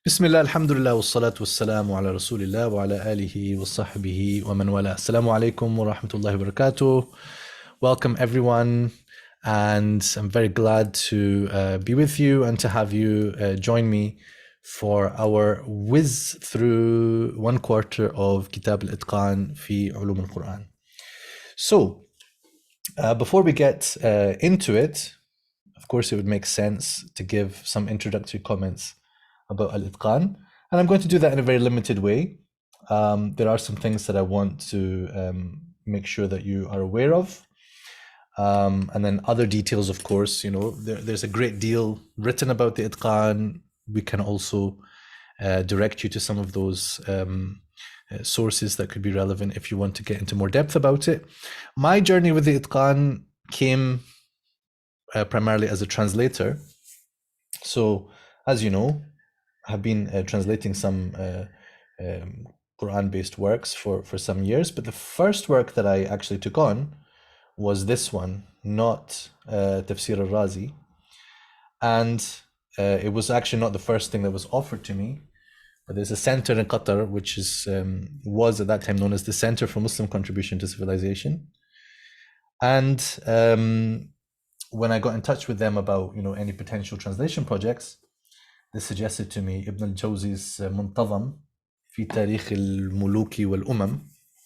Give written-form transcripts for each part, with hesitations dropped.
بسم الله الحمد لله والصلاة والسلام على رسول الله وعلى آله وصحبه ومن والاه. Assalamu alaikum wa rahmatullahi wa barakatuh. Welcome everyone, and I'm very glad to be with you and to have you join me for our whiz through one quarter of Kitab Al-Itqan fi Ulum al-Qur'an. So, before we get into it, of course it would make sense to give some introductory comments about Al-Itqan, and I'm going to do that in a very limited way. There are some things that I want to make sure that you are aware of, and then other details, of course. There's a great deal written about the Itqan. We can also direct you to some of those sources that could be relevant if you want to get into more depth about it. My journey with the Itqan came primarily as a translator. So, as you know, I've been translating some Quran-based works for some years, but the first work that I actually took on was this one, not Tafsir al-Razi. And it was actually not the first thing that was offered to me, but there's a center in Qatar, which was at that time known as the Center for Muslim Contribution to Civilization. And when I got in touch with them about any potential translation projects, they suggested to me Ibn al-Jawzi's Muntazam fi Tarikh al-Muluki wal-Umam,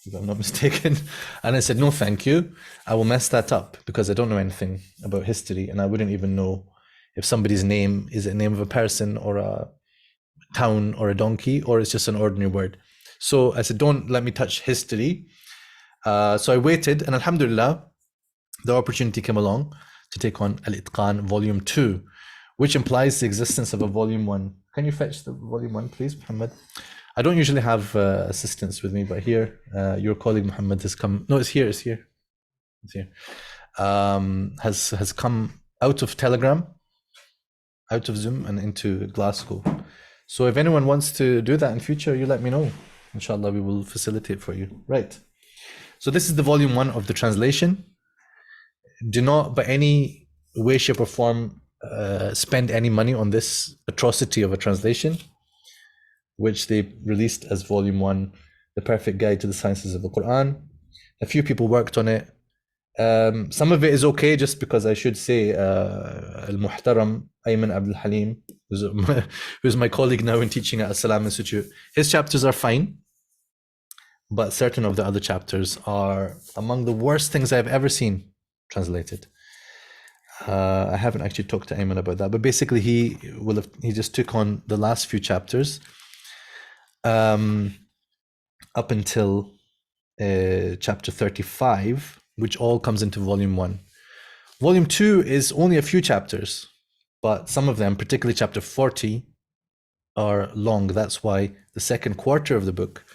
if I'm not mistaken. And I said, no, thank you. I will mess that up because I don't know anything about history, and I wouldn't even know if somebody's name is a name of a person or a town or a donkey, or it's just an ordinary word. So I said, don't let me touch history. So I waited, and alhamdulillah, the opportunity came along to take on Al-Itqan Volume 2, which implies the existence of a Volume 1. Can you fetch the Volume 1, please, Muhammad? I don't usually have assistants with me, but here, your colleague Muhammad has come. No, it's here. Has come out of Telegram, out of Zoom, and into Glasgow. So if anyone wants to do that in future, you let me know. Inshallah, we will facilitate for you. Right. So this is the Volume 1 of the translation. Do not, by any way, shape, or form, spend any money on this atrocity of a translation, which they released as Volume 1, The Perfect Guide to the Sciences of the Quran. A few people worked on it. Some of it is okay, just because I should say Al-Muhtaram Ayman Abdul Halim, who's my colleague now in teaching at As-Salam Institute, his chapters are fine, but certain of the other chapters are among the worst things I've ever seen translated. I haven't actually talked to Ayman about that, but basically he just took on the last few chapters up until chapter 35, which all comes into Volume 1. Volume 2 is only a few chapters, but some of them, particularly chapter 40, are long. That's why the second quarter of the book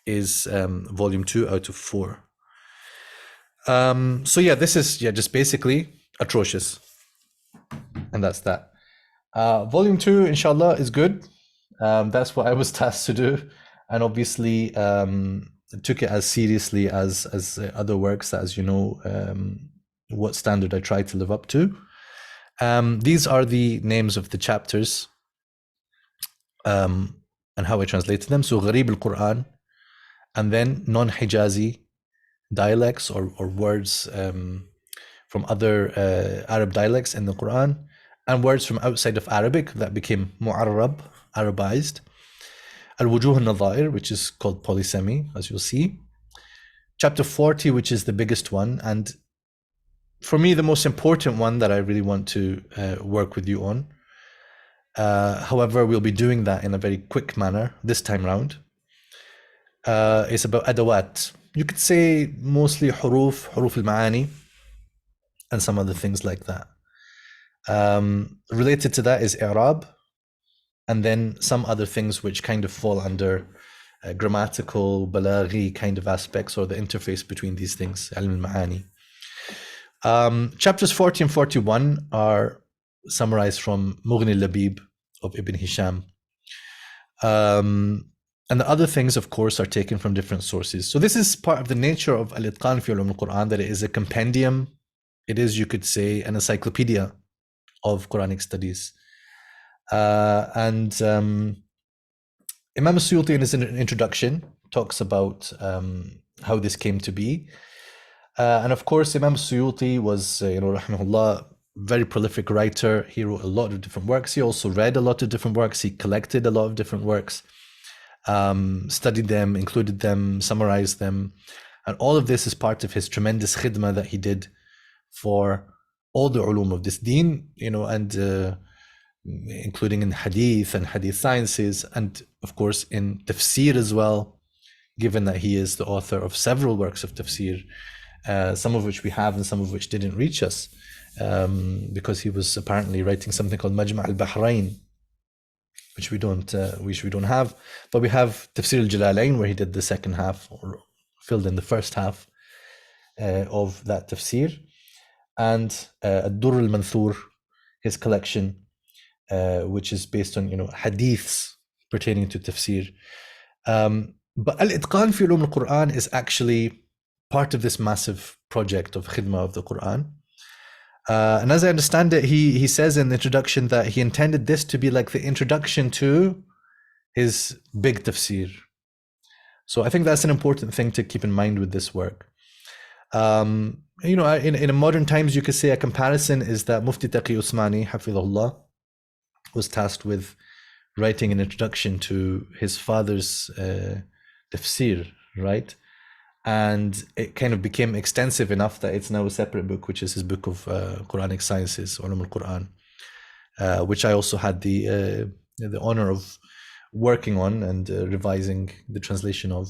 is Volume 2 out of 4. So yeah, this is just basically atrocious, and that's that. Volume 2, inshallah, is good. That's what I was tasked to do, and obviously took it as seriously as other works, as you know what standard I try to live up to. These are the names of the chapters and how I translated them. So Gharib al-Qur'an, and then non-Hijazi dialects or words from other Arab dialects in the Quran, and words from outside of Arabic that became Mu'arrab, Arabized. Al-Wujuh al-Nadha'ir, which is called polysemy, as you'll see. Chapter 40, which is the biggest one, and for me, the most important one that I really want to work with you on. However, we'll be doing that in a very quick manner this time round. It's about adawat. You could say mostly huruf al-ma'ani, and some other things like that. Related to that is i'rab, and then some other things which kind of fall under grammatical, balaghi kind of aspects, or the interface between these things, ilm al-ma'ani. Chapters 40 and 41 are summarized from Mughni al-Labib of Ibn Hisham. And the other things, of course, are taken from different sources. So this is part of the nature of Al-Itqan fi Ulum al-Qur'an, that it is a compendium. It is, you could say, an encyclopedia of Quranic studies. And Imam Suyuti in his introduction talks about how this came to be. And of course, Imam Suyuti was, rahimahullah, very prolific writer. He wrote a lot of different works. He also read a lot of different works. He collected a lot of different works, studied them, included them, summarized them. And all of this is part of his tremendous khidmah that he did for all the ulum of this deen, and including in hadith and hadith sciences, and of course in tafsir as well, given that he is the author of several works of tafsir, some of which we have and some of which didn't reach us, because he was apparently writing something called Majma' al-Bahrain, which we don't have, but we have Tafsir al-Jalalain, where he did the second half, or filled in the first half of that tafsir, and Ad-Durr al-Manthur, his collection, which is based on hadiths pertaining to tafsir. But Al-Itqan fi Ulum al-Qur'an is actually part of this massive project of khidmah of the Quran. And as I understand it, he says in the introduction that he intended this to be like the introduction to his big tafsir. So I think that's an important thing to keep in mind with this work. In modern times, you could say a comparison is that Mufti Taqi Usmani, hafidhullah, was tasked with writing an introduction to his father's tafsir, right? And it kind of became extensive enough that it's now a separate book, which is his book of Quranic Sciences, Ulum al-Qur'an, which I also had the honor of working on and revising the translation of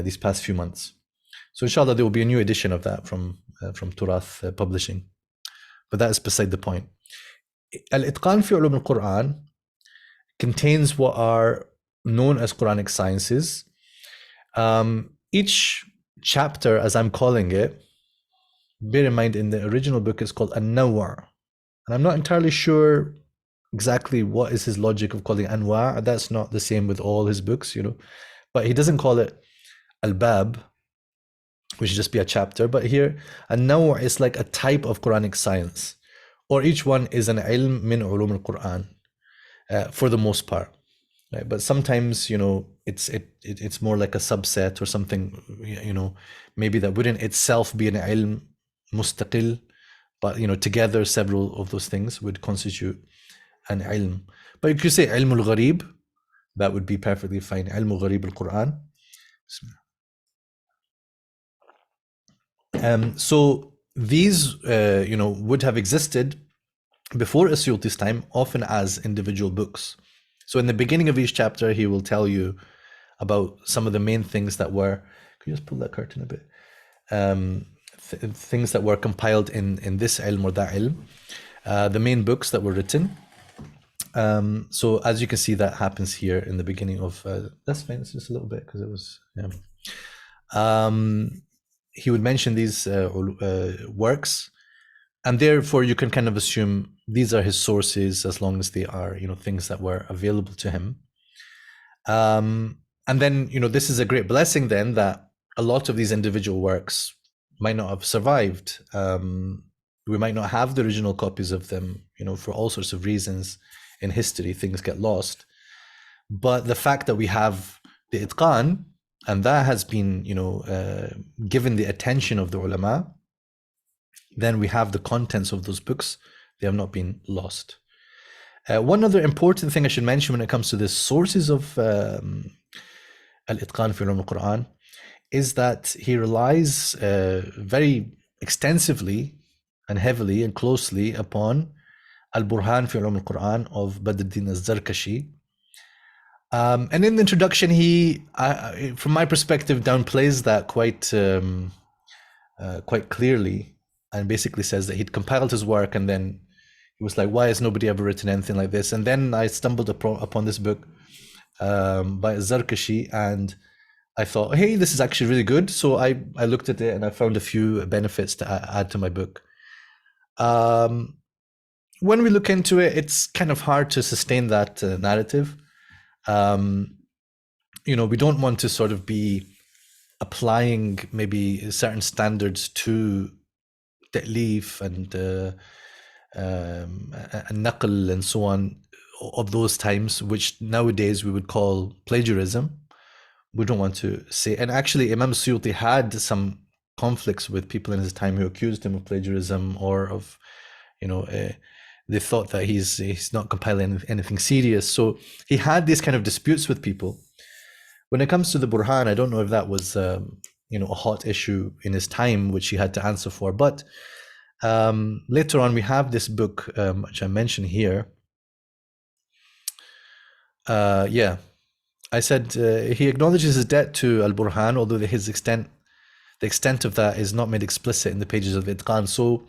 these past few months. So inshallah, there will be a new edition of that from Turath Publishing. But that is beside the point. Al-Itqan fi Ulum al-Qur'an contains what are known as Quranic Sciences. Each chapter, as I'm calling it, bear in mind in the original book is called An-Nawwa'. And I'm not entirely sure exactly what is his logic of calling Anwa'. That's not the same with all his books, but he doesn't call it Al-Bab, which should just be a chapter. But here, An-Nawwa' is like a type of Quranic science, or each one is an ilm min ulum al-Qur'an, for the most part. Right? But sometimes, it's more like a subset or something, maybe that wouldn't itself be an ilm mustaqil, but, together several of those things would constitute an ilm. But you could say ilm al-Gharib, that would be perfectly fine. Ilm al-Gharib al-Qur'an. So these, would have existed before As-Suyuti's time, often as individual books. So in the beginning of each chapter, he will tell you about some of the main things that were, could you just pull that curtain a bit? Things that were compiled in this ilm or that ilm, the main books that were written. So as you can see, that happens here in the beginning of, that's fine, it's just a little bit because it was, he would mention these works, and therefore you can kind of assume these are his sources as long as they are, things that were available to him. And then, this is a great blessing then that a lot of these individual works might not have survived. We might not have the original copies of them, for all sorts of reasons in history, things get lost. But the fact that we have the Itqan, and that has been, given the attention of the ulama, then we have the contents of those books. They have not been lost. One other important thing I should mention when it comes to the sources of Al-Itqan fi Ulum al-Qur'an is that he relies very extensively and heavily and closely upon Al-Burhan fi Ulum al-Quran of Badruddin al-Zarkashi. And in the introduction, he, from my perspective, downplays that quite clearly, and basically says that he'd compiled his work and then he was like, why has nobody ever written anything like this? And then I stumbled upon this book by Zarkashi, and I thought, hey, this is actually really good. So I looked at it and I found a few benefits to add to my book. When we look into it, it's kind of hard to sustain that narrative. We don't want to sort of be applying maybe certain standards to ta'leef and naql and so on, of those times, which nowadays we would call plagiarism. We don't want to say. And actually, Imam Suyuti had some conflicts with people in his time who accused him of plagiarism or of, they thought that he's not compiling anything serious. So he had these kind of disputes with people. When it comes to the Burhan, I don't know if that was a hot issue in his time, which he had to answer for. But later on, we have this book, which I mentioned here. I said he acknowledges his debt to Al-Burhan, although the extent of that is not made explicit in the pages of Al-Itqan. So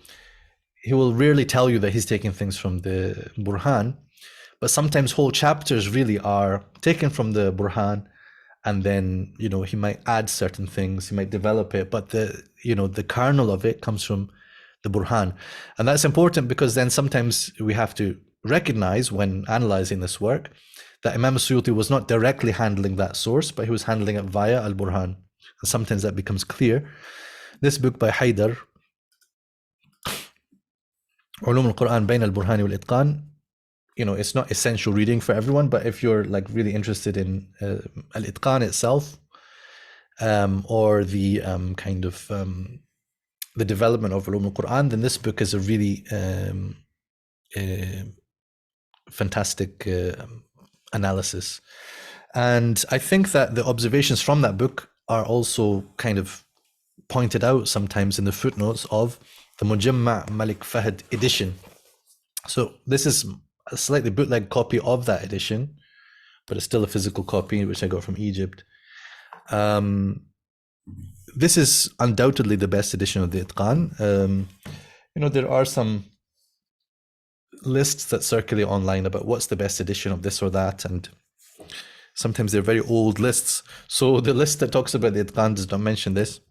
he will rarely tell you that he's taking things from the Burhan, but sometimes whole chapters really are taken from the Burhan, and then he might add certain things, he might develop it, but the kernel of it comes from the Burhan. And that's important because then sometimes we have to recognize when analyzing this work that Imam Suyuti was not directly handling that source, but he was handling it via Al-Burhan. And sometimes that becomes clear. This book by Haydar, Ulum al-Qur'an Bayn al-Burhani wal-Itqan, it's not essential reading for everyone, but if you're like really interested in Al-Itqan itself, or the the development of Ulum al-Qur'an, then this book is a really fantastic analysis. And I think that the observations from that book are also kind of pointed out sometimes in the footnotes of the Mujamma' Malik Fahd edition. So this is a slightly bootleg copy of that edition, but it's still a physical copy, which I got from Egypt. This is undoubtedly the best edition of the Itqan. There are some lists that circulate online about what's the best edition of this or that, and sometimes they're very old lists. So the list that talks about the Itqan does not mention this,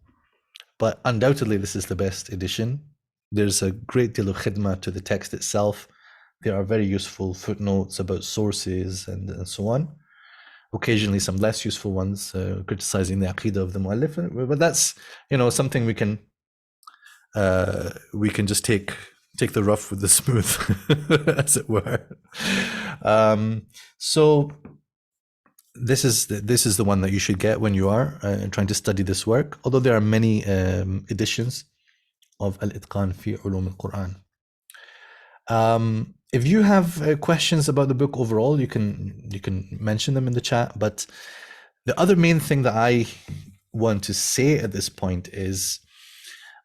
but undoubtedly this is the best edition. There's a great deal of khidmah to the text itself. There are very useful footnotes about sources and so on. Occasionally some less useful ones, criticizing the aqidah of the mu'allif, but that's something we can just take the rough with the smooth, as it were. So this is the one that you should get when you are trying to study this work, although there are many editions of Al-Itqan fi Ulum al-Qur'an. If you have questions about the book overall, you can mention them in the chat. But the other main thing that I want to say at this point is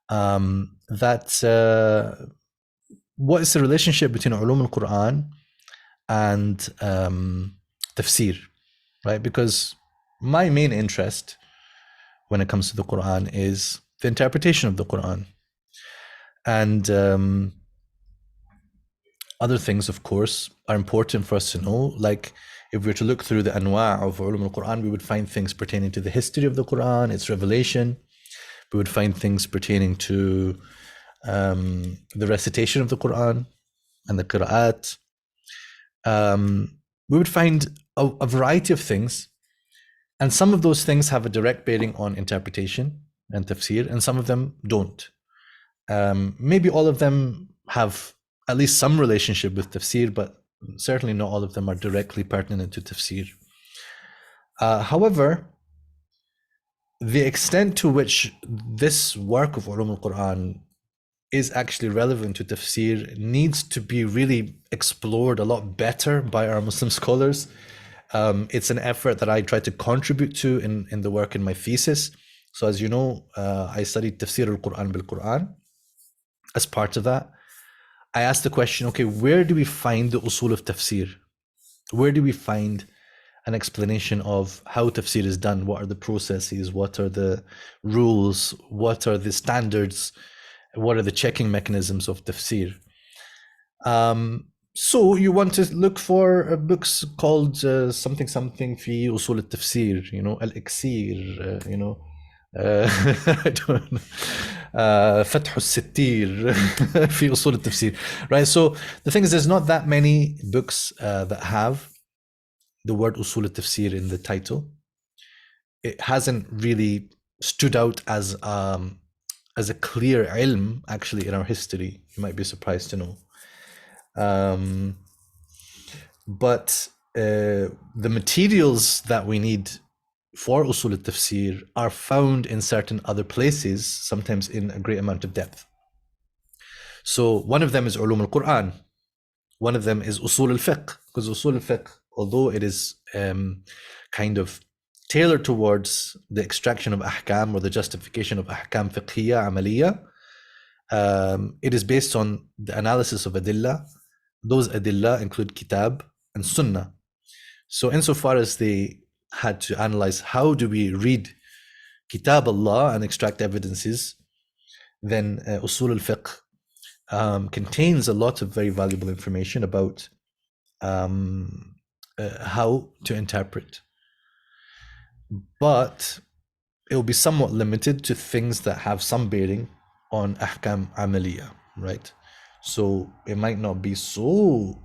that what is the relationship between Ulum al-Qur'an and tafsir, right? Because my main interest when it comes to the Quran is the interpretation of the Quran. And other things, of course, are important for us to know. Like if we were to look through the anwa' of Ulum al-Quran, we would find things pertaining to the history of the Quran, its revelation. We would find things pertaining to the recitation of the Quran and the qira'at. We would find a variety of things, and some of those things have a direct bearing on interpretation and tafsir, and some of them don't. Maybe all of them have at least some relationship with tafsir, but certainly not all of them are directly pertinent to tafsir. However, the extent to which this work of Ulum al-Quran is actually relevant to tafsir needs to be really explored a lot better by our Muslim scholars. It's an effort that I try to contribute to in the work in my thesis. So as you know, I studied Tafsir al-Quran bil-Quran. As part of that, I asked the question, okay, where do we find the usul of tafsir? Where do we find an explanation of how tafsir is done? What are the processes? What are the rules? What are the standards? What are the checking mechanisms of tafsir? So you want to look for books called something fi usul al-tafsir, al-Iksir, I don't know. Fath al-Sittir fi usul al-tafsir, right? So the thing is, there's not that many books that have the word usul al-tafsir in the title. It hasn't really stood out as a clear ilm actually in our history. You might be surprised to know. But the materials that we need for usul al-tafsir are found in certain other places, sometimes in a great amount of depth. So one of them is Ulum al-Qur'an. One of them is usul al-fiqh, because usul al-fiqh, although it is kind of tailored towards the extraction of ahkam or the justification of ahkam fiqhiyya, amaliya, it is based on the analysis of adillah. Those adillah include kitab and sunnah. So insofar as they had to analyze how do we read kitab Allah and extract evidences, then usul al-fiqh contains a lot of very valuable information about how to interpret. But it will be somewhat limited to things that have some bearing on ahkam amaliya, right? So it might not be so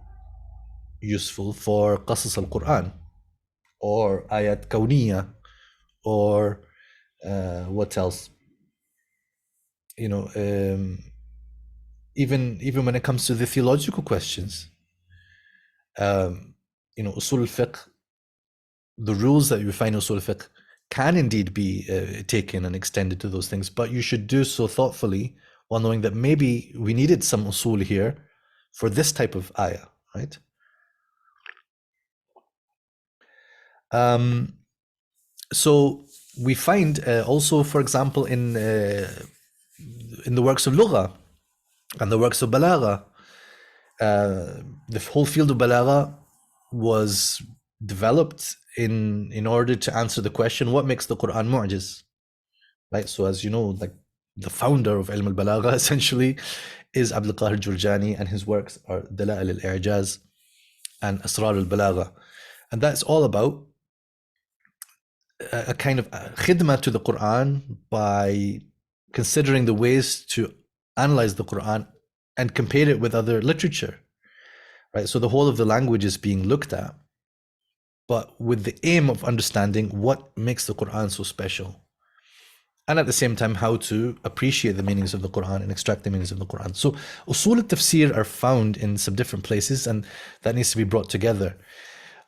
useful for qasas al-Qur'an or ayat kawniya or what else? You know, even when it comes to the theological questions, you know, usul al-fiqh, the rules that you find in usul al-fiqh can indeed be taken and extended to those things, but you should do so thoughtfully while knowing that maybe we needed some usul here for this type of ayah, right? So we find also, for example, in the works of lugha and the works of balagha, the whole field of balagha was developed in order to answer the question, what makes the Quran mu'jiz? Right? So as you know, like the founder of ilm al-balagha essentially is Abdul Qahir Jurjani, and his works are Dala'il al-I'jaz and Asrar al-Balagha. And that's all about a kind of khidmah to the Quran by considering the ways to analyze the Quran and compare it with other literature, right? So the whole of the language is being looked at, but with the aim of understanding what makes the Quran so special, and at the same time how to appreciate the meanings of the Quran and extract the meanings of the Quran. So usul al-tafsir are found in some different places, and that needs to be brought together.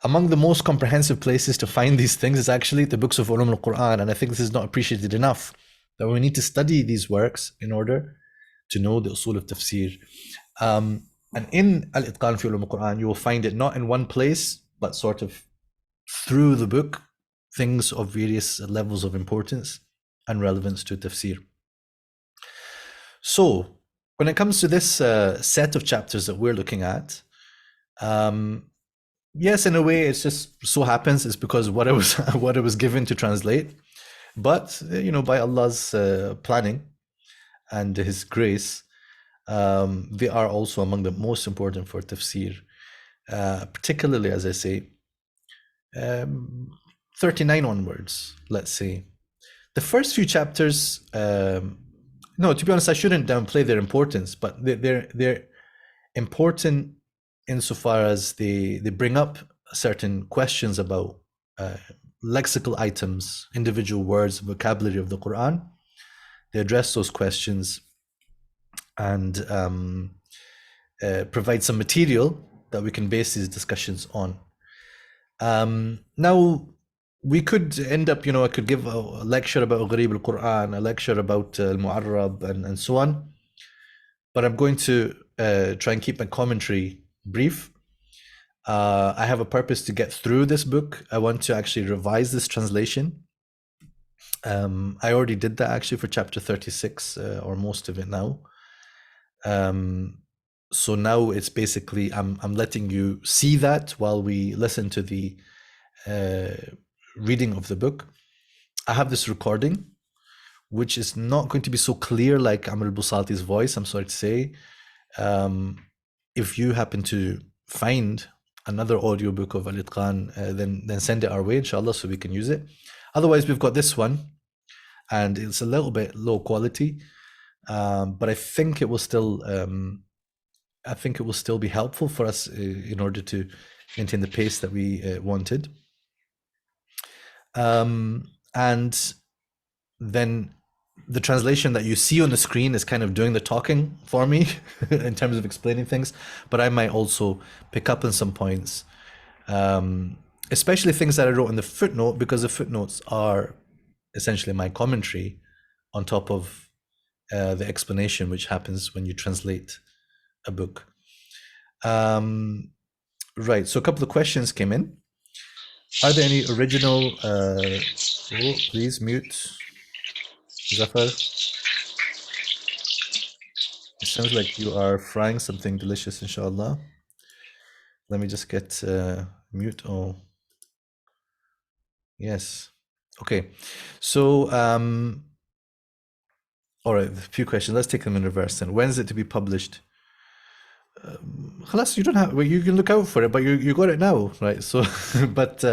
Among the most comprehensive places to find these things is actually the books of Ulum al-Qur'an, and I think this is not appreciated enough, that we need to study these works in order to know the usul of tafsir. And in Al-Itqan fi Ulum al-Qur'an, you will find it not in one place, but sort of through the book, things of various levels of importance and relevance to tafsir. So when it comes to this set of chapters that we're looking at, yes, in a way, it's just so happens it's because what I was given to translate, but you know, by Allah's planning and His grace, they are also among the most important for tafsir, particularly, as I say, 39 onwards, let's say. The first few chapters, no, to be honest, I shouldn't downplay their importance, but they're important insofar as they bring up certain questions about lexical items, individual words, vocabulary of the Quran. They address those questions and provide some material that we can base these discussions on. Now, we could end up, you know, I could give a lecture about Gharib al-Quran, a lecture about al-Mu'arrab and so on, but I'm going to try and keep my commentary brief. I have a purpose to get through this book. I want to actually revise this translation. I already did that actually for chapter 36 or most of it now. So now it's basically I'm letting you see that while we listen to the reading of the book. I have this recording, which is not going to be so clear like Amr al-Busati's voice, I'm sorry to say. If you happen to find another audiobook of Al-Itqan, then send it our way, inshallah, so we can use it. Otherwise, we've got this one, and it's a little bit low quality, but I think it will still be helpful for us in order to maintain the pace that we wanted. And then the translation that you see on the screen is kind of doing the talking for me in terms of explaining things, but I might also pick up on some points Especially things that I wrote in the footnote, because the footnotes are essentially my commentary on top of the explanation which happens when you translate a book. Right, so a couple of questions came in. Are there any original... oh, please mute, Zafar. It sounds like you are frying something delicious, inshallah. Let me just get mute. Oh, yes. Okay. So, all right, a few questions. Let's take them in reverse then. When is it to be published? Khalas, you don't have, well, you can look out for it, but you got it now, right? So, but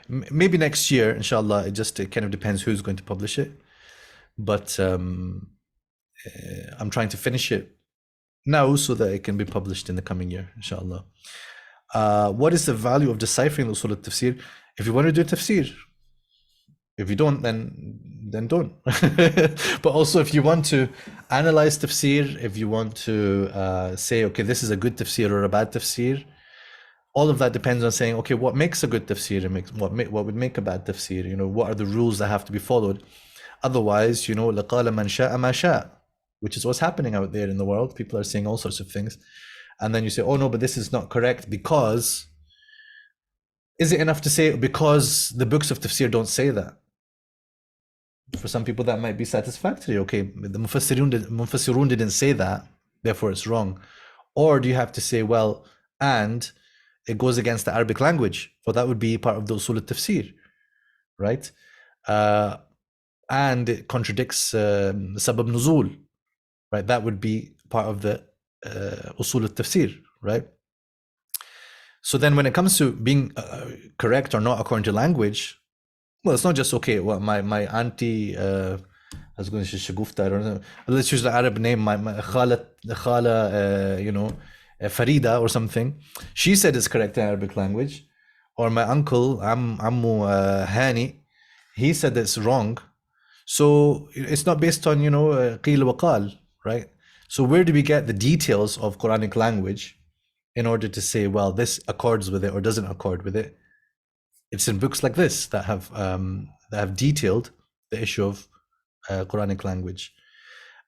maybe next year, inshallah. It kind of depends who's going to publish it. But I'm trying to finish it now so that it can be published in the coming year, inshallah. What is the value of deciphering the usul al-tafsir? If you want to do tafsir, if you don't, then don't. But also, if you want to analyze tafsir, if you want to say, okay, this is a good tafsir or a bad tafsir, all of that depends on saying, okay, what makes a good tafsir and what would make a bad tafsir? You know, what are the rules that have to be followed? Otherwise, you know, لَقَالَ مَنْ شَاءَ مَا شَاءَ, which is what's happening out there in the world. People are saying all sorts of things. And then you say, oh no, but this is not correct because... Is it enough to say because the books of tafsir don't say that? For some people that might be satisfactory. Okay, the Mufassirun didn't say that, therefore it's wrong. Or do you have to say, well, and it goes against the Arabic language? Well, that would be part of the usul al-tafsir, right? And it contradicts sabab nuzul, right? That would be part of the usul al-tafsir, right? So then when it comes to being correct or not according to language, well, it's not just, okay, well, my auntie, I was going to say Shagufta, I don't know. Let's use the Arab name, my khala, you know, Farida or something. She said it's correct in Arabic language. Or my uncle, Ammu Hani, he said it's wrong. So it's not based on, you know, qil wa qal, right? So where do we get the details of Quranic language in order to say, well, this accords with it or doesn't accord with it? It's in books like this that have detailed the issue of Quranic language.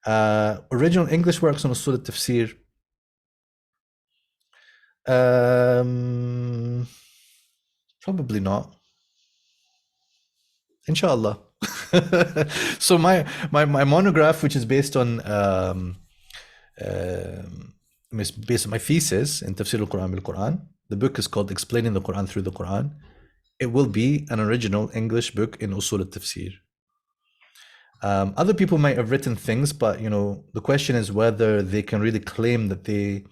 Original English works on usul al-tafsir. Probably not. Inshallah. So my monograph, which is based on my thesis in Tafsir al-Quran bil-Quran, the book is called Explaining the Quran Through the Quran. It will be an original English book in usul al-tafsir. Other people might have written things, but you know, the question is whether they can really claim that they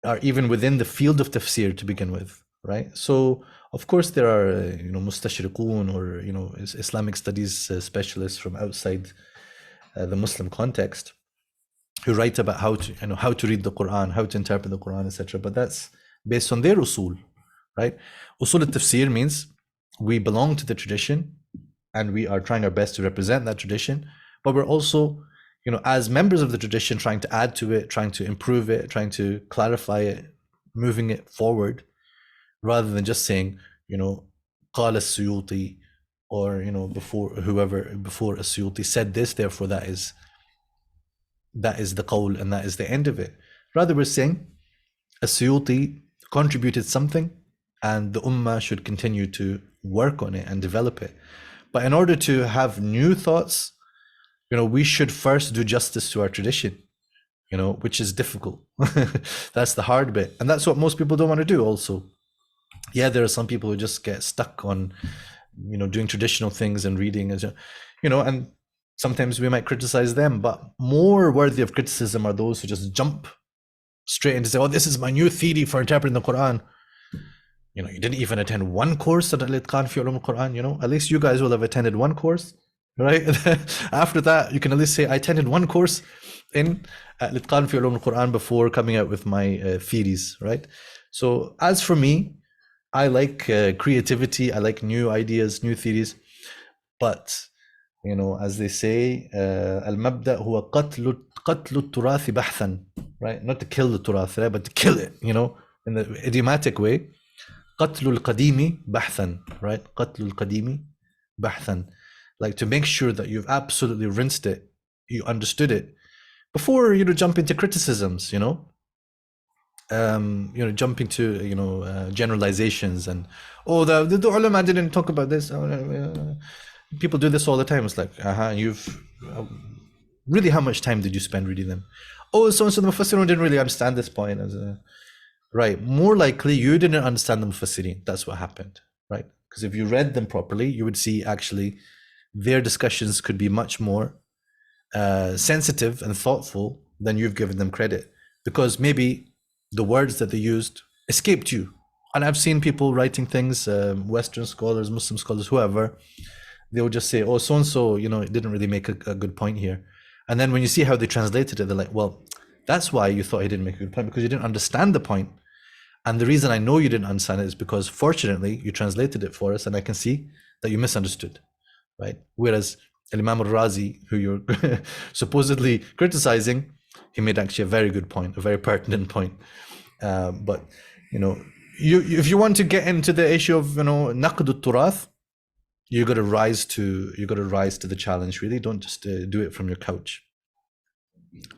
are even within the field of tafsir to begin with, right? So of course there are you know, mustashriqun, or you know, Islamic studies specialists from outside the Muslim context who write about how to, you know, how to read the Quran, how to interpret the Quran, etc. But that's based on their usul, right? Usul al-tafsir means we belong to the tradition and we are trying our best to represent that tradition, but we're also, you know, as members of the tradition, trying to add to it, trying to improve it, trying to clarify it, moving it forward, rather than just saying, you know, قال al-Suyuti, or you know, before al-Suyuti said this, therefore that is the qawl and that is the end of it. Rather, we're saying al-Suyuti contributed something and the ummah should continue to work on it and develop it. But in order to have new thoughts, you know, we should first do justice to our tradition, you know, which is difficult. That's the hard bit. And that's what most people don't want to do also. Yeah, there are some people who just get stuck on, you know, doing traditional things and reading, you know, and sometimes we might criticize them, but more worthy of criticism are those who just jump straight into say, oh, this is my new theory for interpreting the Quran. You know, you didn't even attend one course at Al-Itqan fi Ulum al-Qur'an, you know, at least you guys will have attended one course, right? After that, you can at least say, I attended one course in Al-Itqan fi Ulum al-Qur'an before coming out with my theories, right? So as for me, I like creativity, I like new ideas, new theories, but, you know, as they say, al-mabda huwa qatlu al-turathi bahthan, right? Not to kill the turath, right? But to kill it, you know, in the idiomatic way. قتل القديم بحثا, right? قتل القديم بحثا, like to make sure that you've absolutely rinsed it, you understood it before jump into criticisms, jumping to generalizations and the ulama didn't talk about this. People do this all the time. It's like, you've really, how much time did you spend reading them? Oh, so the Mufassirun didn't really understand this point. Right, more likely you didn't understand the Mufassirin. That's what happened, right? Because if you read them properly, you would see actually their discussions could be much more sensitive and thoughtful than you've given them credit, because maybe the words that they used escaped you. And I've seen people writing things, Western scholars, Muslim scholars, whoever, they will just say, oh, so-and-so, it didn't really make a good point here. And then when you see how they translated it, they're like, well, that's why you thought he didn't make a good point, because you didn't understand the point. And the reason I know you didn't understand it is because, fortunately, you translated it for us, and I can see that you misunderstood, right? Whereas Imam Al-Razi, who you're supposedly criticizing, he made actually a very good point, a very pertinent point. But if you want to get into the issue of naqd al-turath, you got to rise to the challenge. Really, don't just do it from your couch.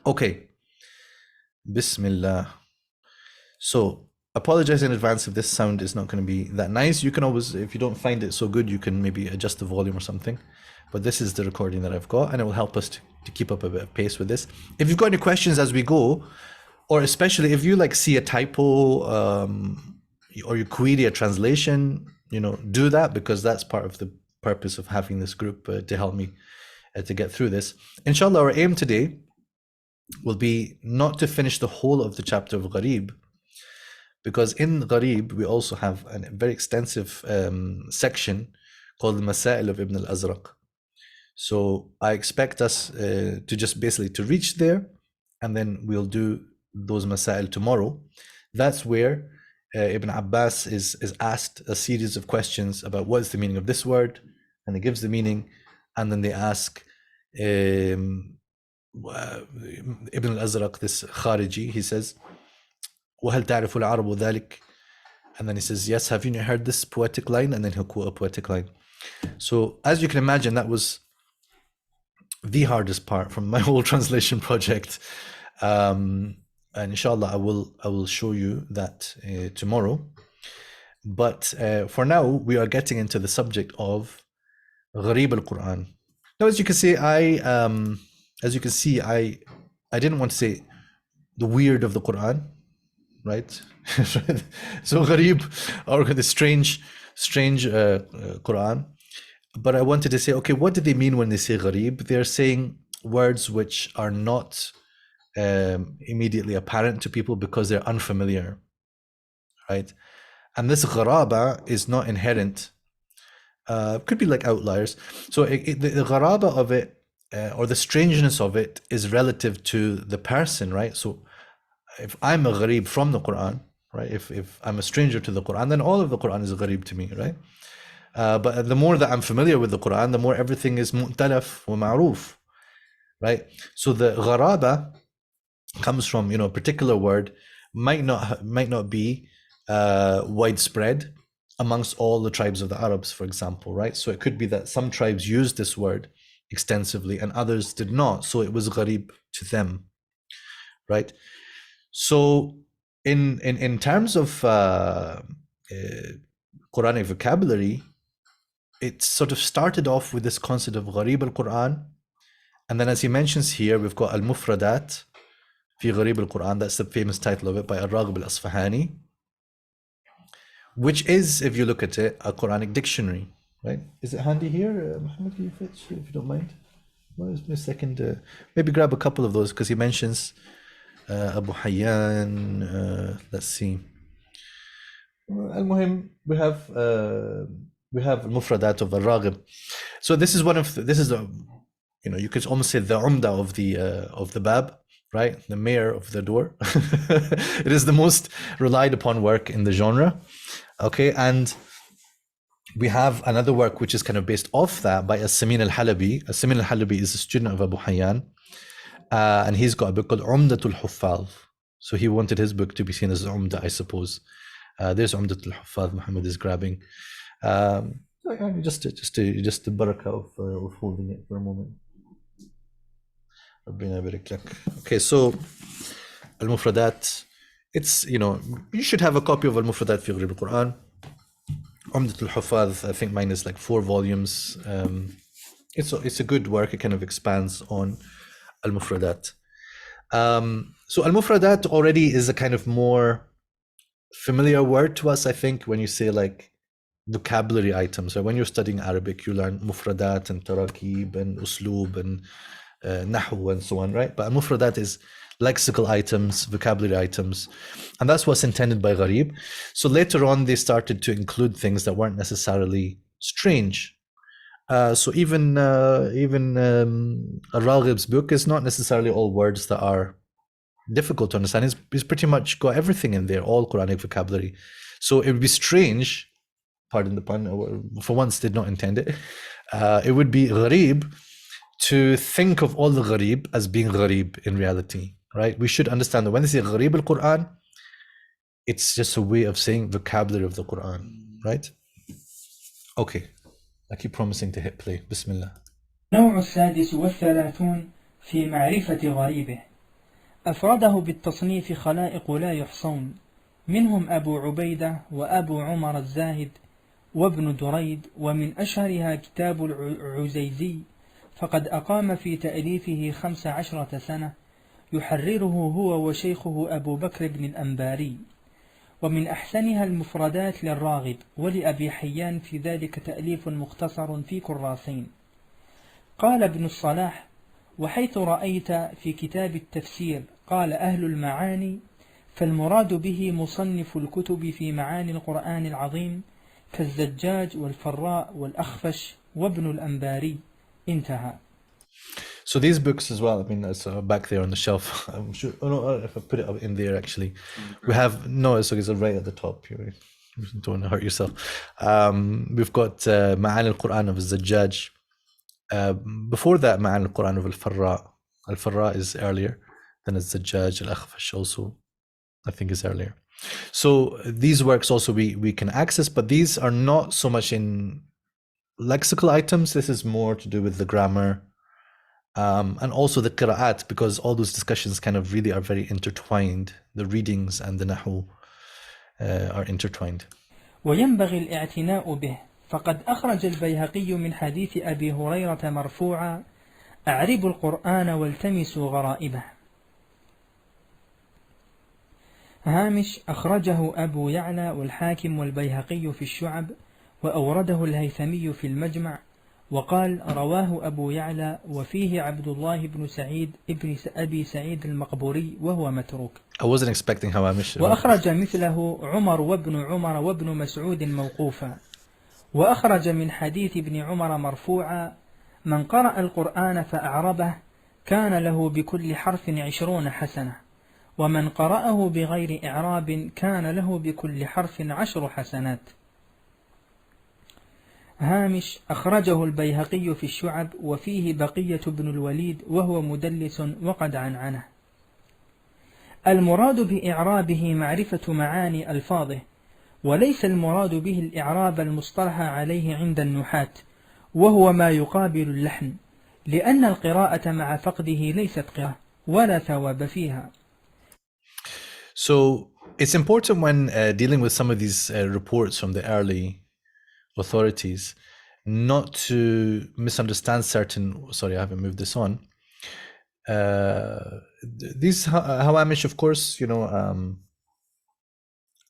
Okay, Bismillah. So, apologize in advance if this sound is not going to be that nice. You can always, if you don't find it so good, you can maybe adjust the volume or something. But this is the recording that I've got, and it will help us to keep up a bit of pace with this. If you've got any questions as we go, or especially if you see a typo or you query a translation, do that, because that's part of the purpose of having this group to help me to get through this. Inshallah, our aim today will be not to finish the whole of the chapter of Gharib, because in Gharib we also have a very extensive section called the Masail of Ibn al-Azraq. So I expect us to just basically to reach there, and then we'll do those Masail tomorrow. That's where Ibn Abbas is asked a series of questions about what is the meaning of this word, and he gives the meaning, and then they ask Ibn al-Azraq, this Khariji, he says, وَهَلْ تَعْرِفُ الْعَرَبُ ذَلِكَ? And then he says, yes, have you heard this poetic line? And then he'll quote a poetic line. So as you can imagine, that was the hardest part from my whole translation project. And inshallah, I will show you that tomorrow. But for now, we are getting into the subject of Gharib al-Quran. Now, as you can see, I didn't want to say the weird of the Quran, right? So Gharib, or the strange Quran. But I wanted to say, okay, what do they mean when they say Gharib? They're saying words which are not immediately apparent to people because they're unfamiliar, right? And this gharaba is not inherent. Could be like outliers. So the gharaba of it, or the strangeness of it, is relative to the person, right? So if I'm a gharib from the Quran, right? If I'm a stranger to the Quran, then all of the Quran is gharib to me, right? But the more that I'm familiar with the Quran, the more everything is mu'talaf wa ma'roof, right? So the gharaba comes from a particular word, might not be widespread amongst all the tribes of the Arabs, for example, right? So it could be that some tribes used this word extensively and others did not, so it was gharib to them, right? So in terms of Quranic vocabulary, it sort of started off with this concept of Gharib al-Quran, and then as he mentions here, we've got al-Mufradat fi Gharib al-Quran. That's the famous title of it by Al-Raghib al-Asfahani, which is, if you look at it, a Quranic dictionary, right? Is it handy here, Muhammad? Can you fetch, if you don't mind? Wait a second. Maybe grab a couple of those, because he mentions Abu Hayyan. Let's see. Al-Muhim, we have Mufradat of Al-Raghib. So this is the you could almost say the umda of the bab, right? The mayor of the door. It is the most relied upon work in the genre. Okay, and we have another work which is kind of based off that by As-Samin al-Halabi. As-Samin al-Halabi is a student of Abu Hayyan, and he's got a book called Umdatul Huffaz. So he wanted his book to be seen as Umda, I suppose. There's Umdat al-Huffaz, Muhammad is grabbing. Just the barakah of holding it for a moment. Okay, so Al-Mufradat, it's, you should have a copy of Al-Mufradat fi Gharib al-Quran. Umdat al-Huffaz, I think mine is like 4 volumes. It's a good work. It kind of expands on Al-Mufradat. So Al-Mufradat already is a kind of more familiar word to us, I think, when you say like vocabulary items. Or when you're studying Arabic, you learn Mufradat and Tarakib and Uslub and Nahu and so on, right? But Al-Mufradat is lexical items, vocabulary items, and that's what's intended by Gharib. So later on, they started to include things that weren't necessarily strange. So even Al-Raghib's book is not necessarily all words that are difficult to understand. He's pretty much got everything in there, all Quranic vocabulary. So it would be strange, pardon the pun, for once did not intend it. It would be Gharib to think of all the Gharib as being Gharib in reality, right? We should understand that when they say Gharib al-Quran, it's just a way of saying vocabulary of the Quran, right? Okay, I keep promising to hit play. Bismillah. النوع السادس والثلاثون في معرفة غريبه، أفرده بالتصنيف خلائق لا يحصون، منهم أبو عبيدة وأبو عمر الزاهد وابن دريد، ومن أشهرها كتاب العزيزي، فقد أقام في تأليفه 15 سنة يحرره هو وشيخه أبو بكر بن الأنباري. ومن أحسنها المفردات للراغب، ولأبي حيان في ذلك تأليف مختصر في كراسين. قال ابن الصلاح: وحيث رأيت في كتاب التفسير قال أهل المعاني، فالمراد به مصنف الكتب في معاني القرآن العظيم كالزجاج والفراء والأخفش وابن الأنباري. انتهى. So these books as well, I mean, it's back there on the shelf. I'm sure, if I put it up in there, actually. We have, it's right at the top. You don't want to hurt yourself. We've got Ma'an al-Quran of al-Zajjaj. Before that, Ma'an al-Quran of al-Farra. Al-Farra is earlier than al-Zajjaj. Al-Akhfash also, I think, is earlier. So these works also we can access, but these are not so much in lexical items. This is more to do with the grammar, and also the qira'at, because all those discussions kind of really are very intertwined. The readings and the nahu are intertwined. وينبغي الاعتناء به، فقد أخرج البيهقي من حديث أبي هريرة مرفوعا: أعربوا القرآن والتمسوا غرائبه. هامش: أخرجه أبو يعلى والحاكم والبيهقي في الشعب، وأورده الهيثمي في المجمع، وقال: رواه أبو يعلى وفيه عبد الله بن سعيد ابن أبي سعيد المقبوري وهو متروك. I wasn't expecting هوامش. وأخرج مثله عمر وابن عمر وابن مسعود موقوفا. وأخرج من حديث ابن عمر مرفوعا: من قرأ القرآن فأعربه كان له بكل حرف 20 حسنة، ومن قرأه بغير إعراب كان له بكل حرف 10 حسنات. هامش: أخرجه البيهقي في الشعب، وفيه بقية بن الوليد وهو مدلس وقد عنعنه. المراد بإعرابه معرفة معاني ألفاظه، وليس المراد به الإعراب المصطلح عليه عند النحاة، وهو ما يقابل اللحن، لأن القراءة مع فقده ليست قراءة ولا ثواب فيها. So it's important when dealing with some of these reports from the early authorities not to misunderstand certain, sorry, I haven't moved this on. These hawamish, of course,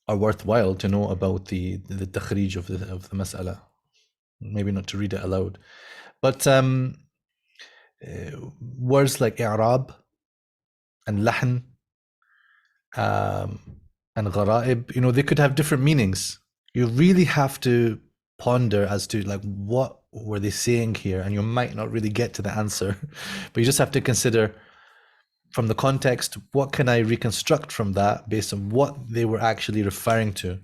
are worthwhile to know about the takhrij of the mas'ala. Maybe not to read it aloud. But words like i'rab and lahn and gharaib, they could have different meanings. You really have to ponder as to like what were they saying here, and you might not really get to the answer, but you just have to consider from the context, what can I reconstruct from that based on what they were actually referring to,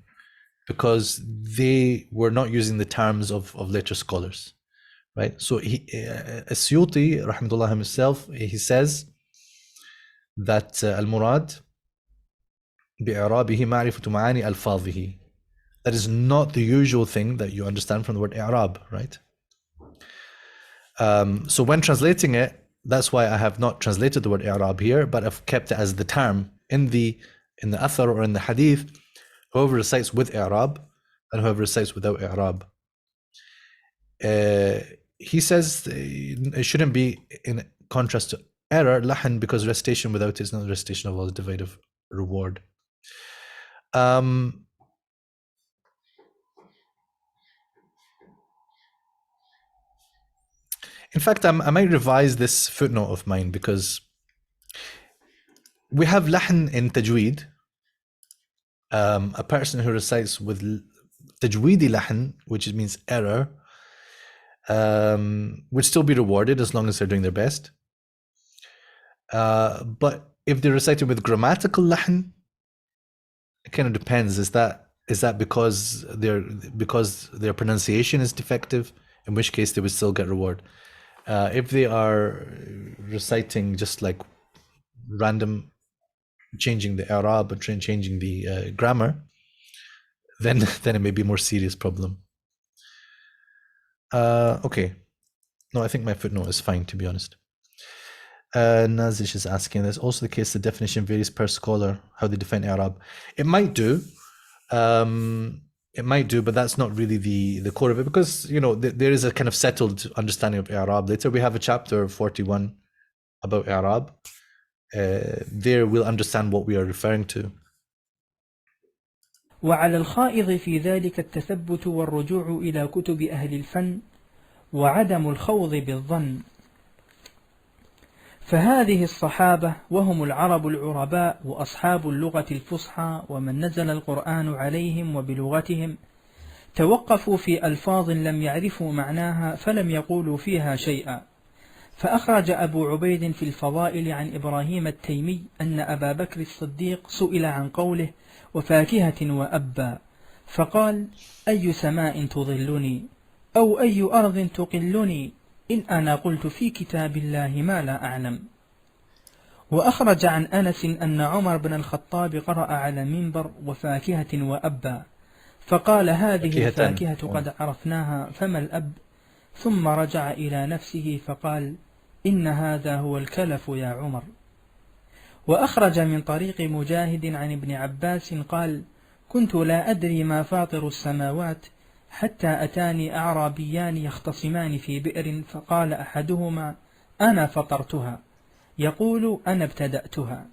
because they were not using the terms of later scholars, right? So al-Suyuti rahmatullah himself, he says that al-murad bi'irabihi ma'rifatu ma'ani al-fadhihi. That is not the usual thing that you understand from the word i'rab, right? So when translating it, that's why I have not translated the word i'rab here, but I've kept it as the term in the athar or in the hadith. Whoever recites with i'rab and whoever recites without i'rab. He says it shouldn't be in contrast to error, lahan, because recitation without it is not recitation of Allah's divine reward. In fact, I might revise this footnote of mine, because we have lahan in tajweed. A person who recites with tajweedi lahan, which means error, would still be rewarded as long as they're doing their best. But if they're reciting with grammatical lahan, it kind of depends. Is that because their pronunciation is defective, in which case they would still get reward. If they are reciting just like random, changing the i'rab and changing the grammar, then it may be a more serious problem. Okay. No, I think my footnote is fine, to be honest. Nazish is asking, there's also the case the definition varies per scholar, how they define i'rab. It might do. It might do, but that's not really the core of it, because there is a kind of settled understanding of i'rab. Later we have a chapter 41 about i'rab. There we'll understand what we are referring to. وعلى الخائض في ذلك التثبت والرجوع إلى كتب أهل الفن وعدم الخوض بالظن. فهذه الصحابة وهم العرب العرباء وأصحاب اللغة الفصحى ومن نزل القرآن عليهم وبلغتهم توقفوا في ألفاظ لم يعرفوا معناها فلم يقولوا فيها شيئا. فأخرج أبو عبيد في الفضائل عن إبراهيم التيمي أن أبا بكر الصديق سئل عن قوله وفاكهة وأبا، فقال: أي سماء تظلني أو أي أرض تقلني إن أنا قلت في كتاب الله ما لا أعلم. وأخرج عن أنس أن عمر بن الخطاب قرأ على منبر وفاكهة وأبا، فقال: هذه الفاكهة قد عرفناها فما الأب؟ ثم رجع إلى نفسه فقال: إن هذا هو الكلف يا عمر. وأخرج من طريق مجاهد عن ابن عباس قال: كنت لا أدري ما فاطر السماوات حتى أتاني أعرابيان يختصمان في بئر، فقال أحدهما: أنا فطرتها، يقول: أنا ابتدأتها.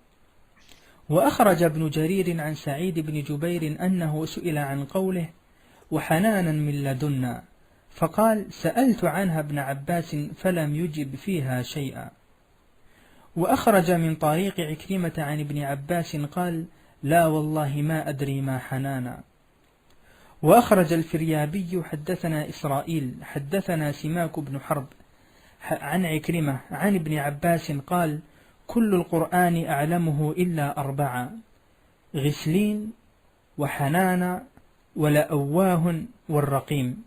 وأخرج ابن جرير عن سعيد بن جبير أنه سئل عن قوله وحنانا من لدنا، فقال: سألت عنها ابن عباس فلم يجب فيها شيئا. وأخرج من طريق عكرمة عن ابن عباس قال: لا والله ما أدري ما حنانا. وأخرج الفريابي حدثنا إسرائيل حدثنا سماك بن حرب عن عكرمة عن ابن عباس قال: كل القرآن أعلمه إلا 4: غسلين وحنانا ولأواه والرقيم.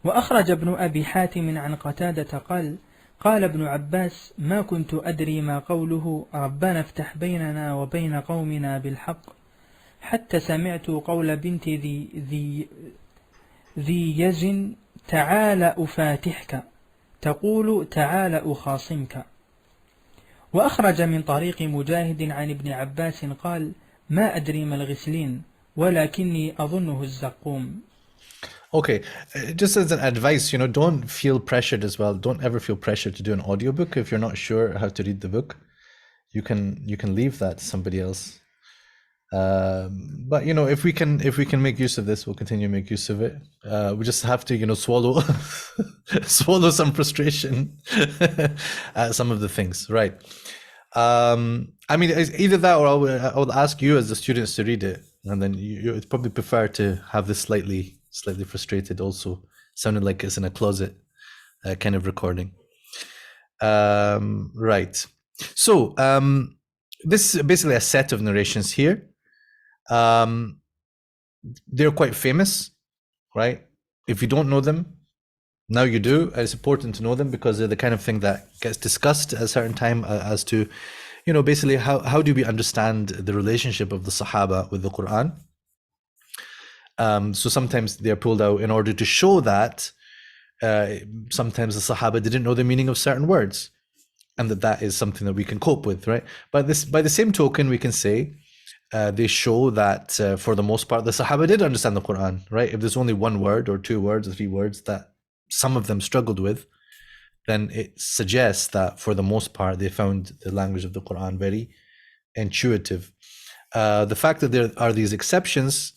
وأخرج ابن أبي حاتم عن قتادة قال: قال ابن عباس: ما كنت أدري ما قوله ربنا افتح بيننا وبين قومنا بالحق، حتى سمعت قول بنت ذي يز تعال أفاتحك تقول تعال أخاصمك. وأخرج من طريق مجاهد عن ابن عباس قال: ما أدري ما الغسلين ولكني أظنه الزقوم. Okay, just as an advice, don't feel pressured as well. Don't ever feel pressured to do an audiobook. If you're not sure how to read the book, you can leave that to somebody else. But if we can make use of this, we'll continue to make use of it. We just have to swallow swallow some frustration at some of the things, right? I mean, either that, or I will ask you as the students to read it, and then you probably prefer to have this slightly frustrated, also sounding like it's in a closet kind of recording. Right. So this is basically a set of narrations here. They're quite famous, right? If you don't know them, now you do. It's important to know them because they're the kind of thing that gets discussed at a certain time as to, basically how do we understand the relationship of the Sahaba with the Quran. So sometimes they're pulled out in order to show that sometimes the Sahaba didn't know the meaning of certain words, and that is something that we can cope with, right? But this, by the same token, we can say they show that for the most part, the Sahaba did understand the Quran, right? If there's only one word or two words or three words that some of them struggled with, then it suggests that for the most part, they found the language of the Quran very intuitive. The fact that there are these exceptions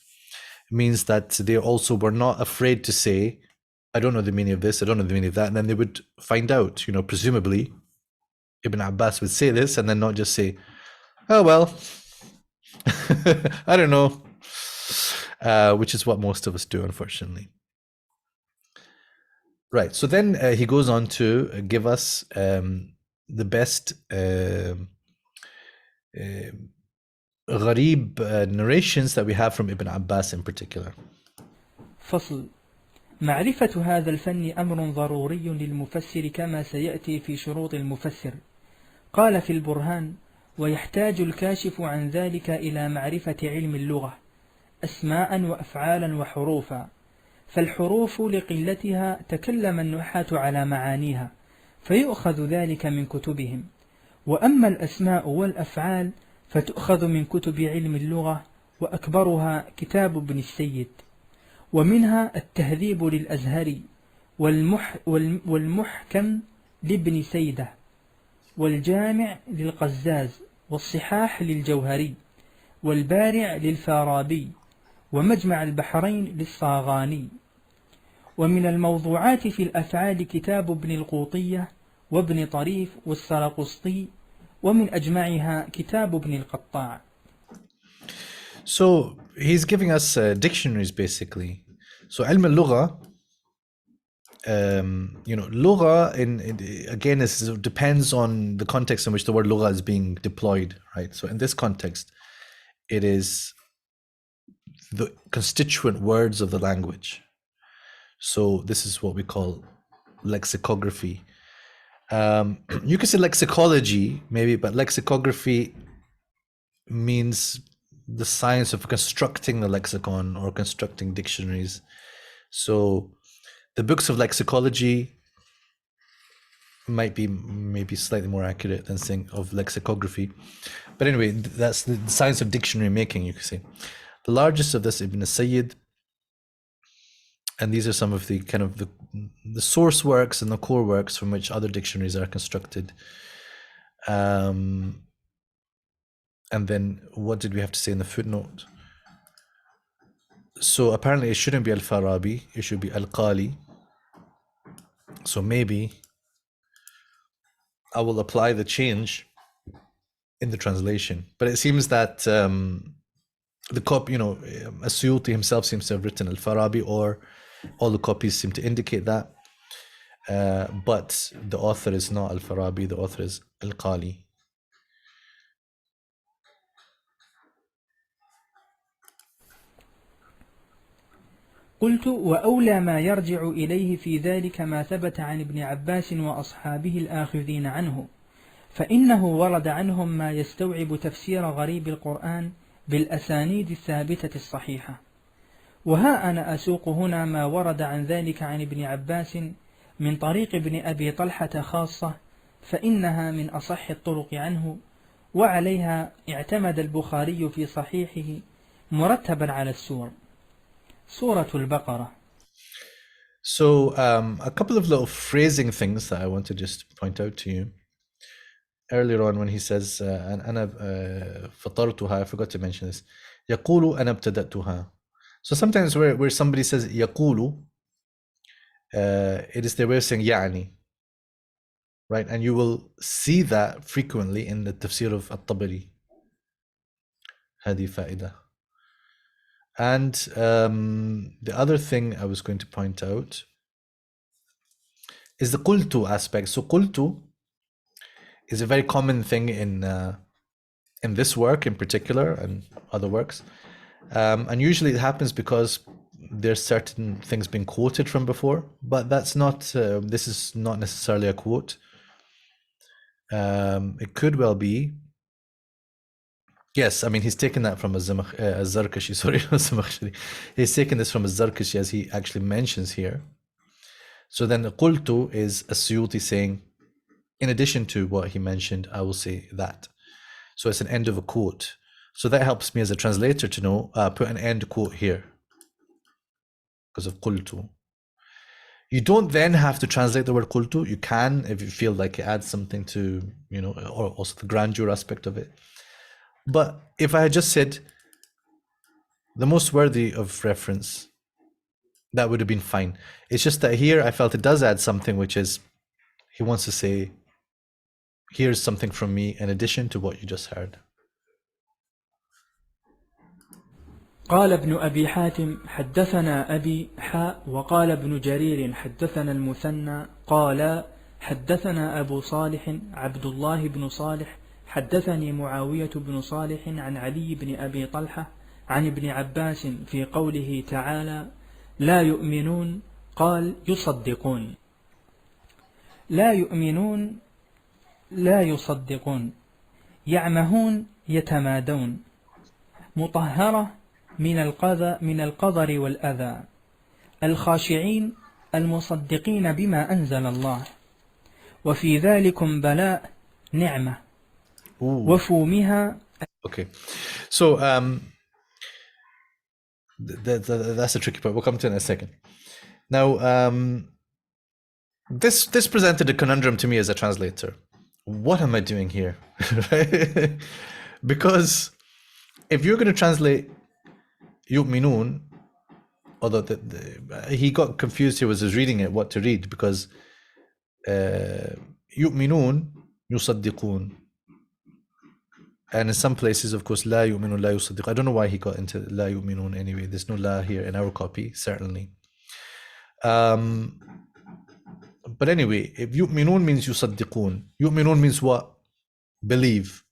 means that they also were not afraid to say, I don't know the meaning of this, I don't know the meaning of that, and then they would find out, presumably Ibn Abbas would say this and then not just say, oh, well, I don't know, which is what most of us do, unfortunately. Right. So then he goes on to give us the best Gharib narrations that we have from Ibn Abbas in particular. فصل. معرفة هذا الفن أمر ضروري للمفسر كما سيأتي في شروط المفسر. قال في البرهان: ويحتاج الكاشف عن ذلك إلى معرفة علم اللغة أسماء وأفعالا وحروفا، فالحروف لقلتها تكلم النحاة على معانيها فيؤخذ ذلك من كتبهم، وأما الأسماء والأفعال فتؤخذ من كتب علم اللغة، وأكبرها كتاب ابن السيد، ومنها التهذيب للأزهري، والمحكم لابن سيدة، والجامع للقزاز، والصحاح للجوهري، والبارع للفارابي، ومجمع البحرين للصاغاني. ومن الموضوعات في الأفعال كتاب ابن القوطية وابن طريف والسرقسطي، ومن أجمعها كتاب ابن القطاع. So he's giving us dictionaries basically. So علم اللغة, lugha again depends on the context in which the word lugha is being deployed, right? So in this context, it is the constituent words of the language. So this is what we call lexicography. You could say lexicology maybe, but lexicography means the science of constructing the lexicon or constructing dictionaries. So the books of lexicology might be maybe slightly more accurate than saying of lexicography. But anyway, that's the science of dictionary making, you could say. The largest of this, Ibn Sayyid, and these are some of the kind of the source works and the core works from which other dictionaries are constructed. And then what did we have to say in the footnote? So apparently it shouldn't be al-Farabi, it should be al-Qali. So maybe I will apply the change in the translation. But it seems that the copy, al-Suyuti himself seems to have written al-Farabi, or all the copies seem to indicate that. But the author is not al-Farabi, the author is al-Qali. قلت: وأولى ما يرجع إليه في ذلك ما ثبت عن ابن عباس وأصحابه الآخذين عنه، فإنه ورد عنهم ما يستوعب تفسير غريب القرآن بالأسانيد الثابتة الصحيحة. وها أنا أسوق هنا ما ورد عن ذلك عن ابن عباس من طريق ابن أبي طلحة خاصة، فإنها من أصح الطرق عنه، وعليها اعتمد البخاري في صحيحه مرتبا على السور. سورة البقرة. So a couple of little phrasing things that I want to just point out to you. Earlier on when he says أنا فطرتها, I forgot to mention this. يقول أنا ابتدأتها. So sometimes where somebody says يقول, it is their way of saying يعني, right? And you will see that frequently in the Tafsir of At-Tabari. هذه فائدة. And the other thing I was going to point out is the qultu aspect. So qultu is a very common thing in this work in particular and other works. And usually it happens because there's certain things being quoted from before, but that's not, this is not necessarily a quote. It could well be Yes, I mean, he's taken that from Az-Zarkashi, sorry, not Zamakhshari. He's taken this from Az-Zarkashi, as he actually mentions here. So then qultu is al-Suyuti saying, in addition to what he mentioned, I will say that. So it's an end of a quote. So that helps me as a translator to know, put an end quote here because of qultu. You don't then have to translate the word qultu. You can if you feel like it adds something to, you know, or also the grandeur aspect of it. But if I had just said the most worthy of reference, that would have been fine. It's just that here I felt it does add something, which is he wants to say, here's something from me in addition to what you just heard. قال ابن أبي حاتم حدثنا أبي حاء وقال ابن جرير حدثنا المثنى قال حدثنا أبو صالح عبد الله بن صالح حدثني معاوية بن صالح عن علي بن أبي طلحة عن ابن عباس في قوله تعالى لا يؤمنون قال يصدقون لا يؤمنون لا يصدقون يعمهون يتمادون مطهرة من القذر والأذى الخاشعين المصدقين بما أنزل الله وفي ذلكم بلاء نعمة وفومها. Okay, so that's a tricky part. We'll come to it in a second. Now, this presented a conundrum to me as a translator. What am I doing here? Right? Because if you're going to translate yu'minun, although he got confused here as he was reading it, what to read, because yu'minun, yusaddiqun. And in some places, of course, la yu'minun, la yusaddiqun. I don't know why he got into la yu'minun anyway. There's no la here in our copy, certainly. But anyway, if yu'minun means yusaddiqun, yu'minun means what? Believe.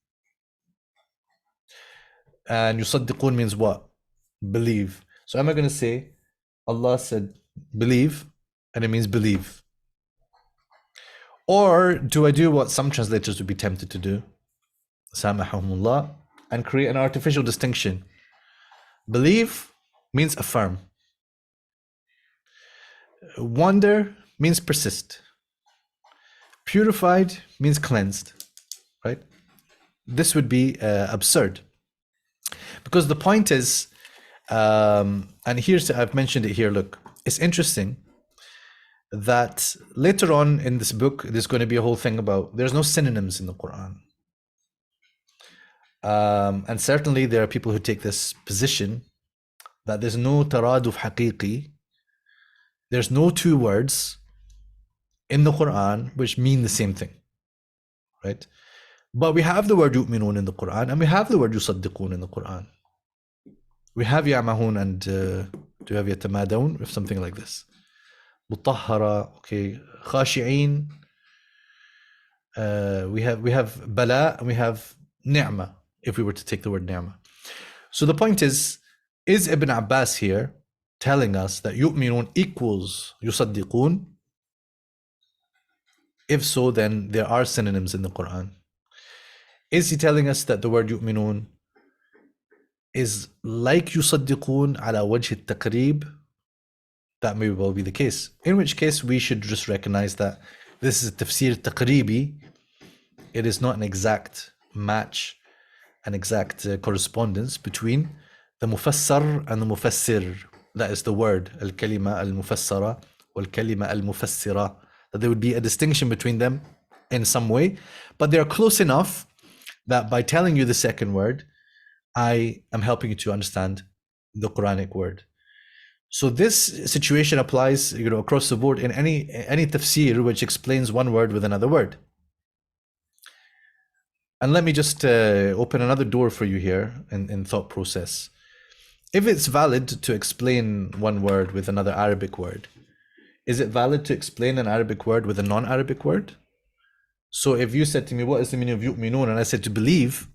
And yusaddiqun means what? Believe. So am I going to say Allah said believe and it means believe? Or do I do what some translators would be tempted to do, samahumullah, and create an artificial distinction? Believe means affirm. Wonder means persist. Purified means cleansed, right? This would be absurd. Because the point is, and here's, I've mentioned it here, look, it's interesting that later on in this book, there's going to be a whole thing about, there's no synonyms in the Quran. And certainly there are people who take this position that there's no taraduf haqiqi, there's no two words in the Quran which mean the same thing, right? But we have the word yu'minun in the Quran and we have the word yusaddiqun in the Quran. We have ya'mahun and do we have yatamadun? We have something like this. Mutahhara, okay, khashi'een. We have bala and we have ni'ma, if we were to take the word ni'ma. So the point is Ibn Abbas here telling us that yu'minun equals yusaddiqun? If so, then there are synonyms in the Quran. Is he telling us that the word yu'minun is like yusaddiqun ala wajh al-taqrib? That may well be the case. In which case, we should just recognize that this is a tafsir taqribi. It is not an exact match, an exact correspondence between the mufassar and the mufassir. That is the word, al-kalima al-mufassara wal-kalima al-mufassira. That there would be a distinction between them in some way, but they are close enough that by telling you the second word, I am helping you to understand the Quranic word. So this situation applies, across the board in any tafsir which explains one word with another word. And let me just open another door for you here in thought process. If it's valid to explain one word with another Arabic word, is it valid to explain an Arabic word with a non-Arabic word? So if you said to me, what is the meaning of yu'minun? And I said to believe,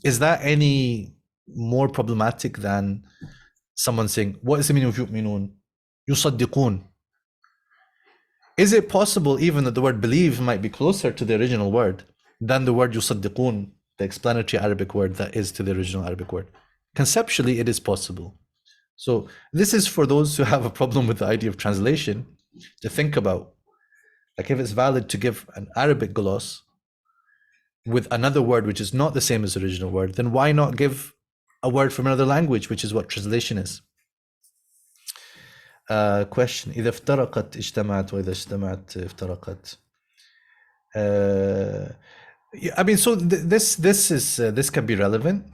is that any more problematic than someone saying, what is the meaning of yu'minun? Yusaddiqun. Is it possible even that the word believe might be closer to the original word than the word yusaddiqun the explanatory Arabic word that is to the original Arabic word. Conceptually, it is possible. So this is for those who have a problem with the idea of translation to think about. Like if it's valid to give an Arabic gloss with another word which is not the same as the original word, then why not give a word from another language, which is what translation is? Question: إذا افترقت اجتمعت وإذا اجتمعت افترقت. I mean, so this can be relevant,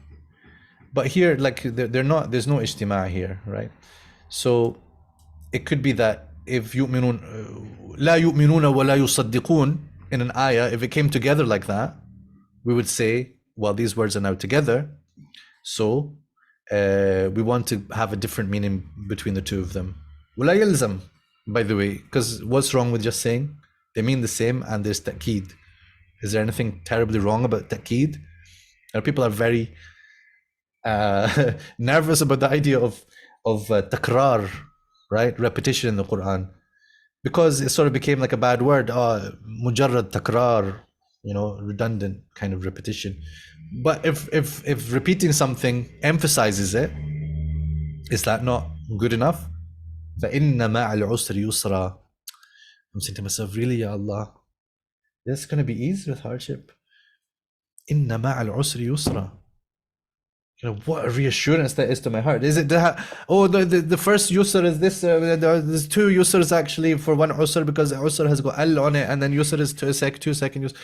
but here, like, they're not. There's no ijtima here, right? So it could be that if يؤمنون لا يؤمنون ولا يصدقون in an ayah, if it came together like that, we would say, well, these words are now together, so we want to have a different meaning between the two of them. ولا يلزم, by the way, because what's wrong with just saying they mean the same and there's ta'keed? Is there anything terribly wrong about ta'keed? People are very nervous about the idea of takrar, right? Repetition in the Quran, because it sort of became like a bad word. Mujarrad takrar, redundant kind of repetition. But if repeating something emphasizes it, is that not good enough? فَإِنَّ مَعَ الْعُسْرِ يُسْرًا. I'm saying to myself, really, Ya Allah, this going to be easy with hardship? إِنَّ مَعَ الْعُسْرِ يُسْرًا. What a reassurance that is to my heart. Is it the first yusr is this? There's two yusrs actually for one usr, because usr has got al on it, and then yusr is 2 second yusr.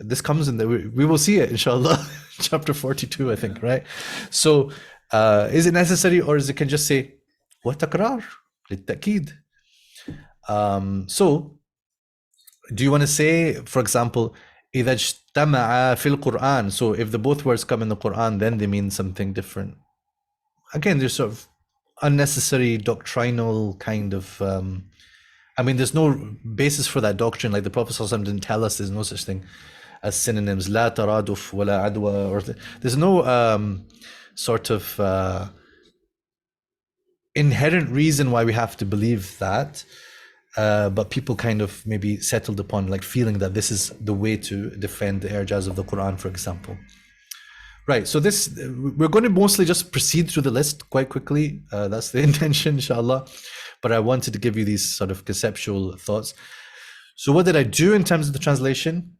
This comes in we will see it, inshallah, chapter 42, I think, right? So is it necessary, or is it can just say وَتَكْرَارٌ لِلتَّأْكِيد? So do you want to say, for example, إِذَا اجْتَمَعَ فِي الْقُرْآن? So if the both words come in the Quran, then they mean something different. Again, there's sort of unnecessary doctrinal kind of I mean, there's no basis for that doctrine. Like the Prophet ﷺ didn't tell us there's no such thing as synonyms. لا ترادف ولا عدوى, or there's no sort of inherent reason why we have to believe that. But people kind of maybe settled upon like feeling that this is the way to defend the i'jaz of the Quran, for example. Right, so we're going to mostly just proceed through the list quite quickly. That's the intention, inshallah. But I wanted to give you these sort of conceptual thoughts. So what did I do in terms of the translation?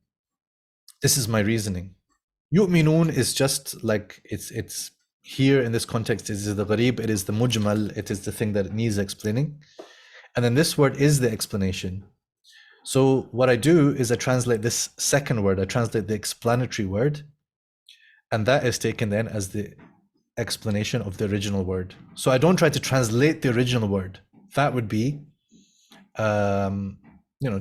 This is my reasoning. Yu'minun is just like, it's here in this context, it is the Gharib, it is the Mujmal, it is the thing that needs explaining. And then this word is the explanation. So what I do is I translate this second word, I translate the explanatory word, and that is taken then as the explanation of the original word. So I don't try to translate the original word. That would be, to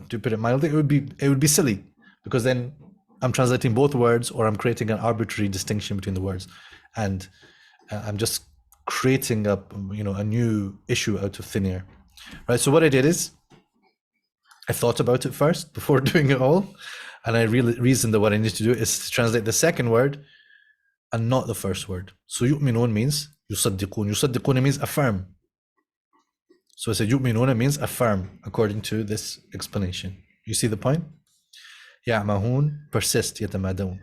put it mildly, it would be silly, because then I'm translating both words, or I'm creating an arbitrary distinction between the words, and I'm just creating a new issue out of thin air. Right, so what I did is I thought about it first before doing it all, and I really reasoned that what I need to do is to translate the second word and not the first word. So yu'minun means yusaddiqun. Yusaddiqun means affirm. So I said yu'minun means affirm according to this explanation. You see the point? Ya'mahun, persist, yatamadun.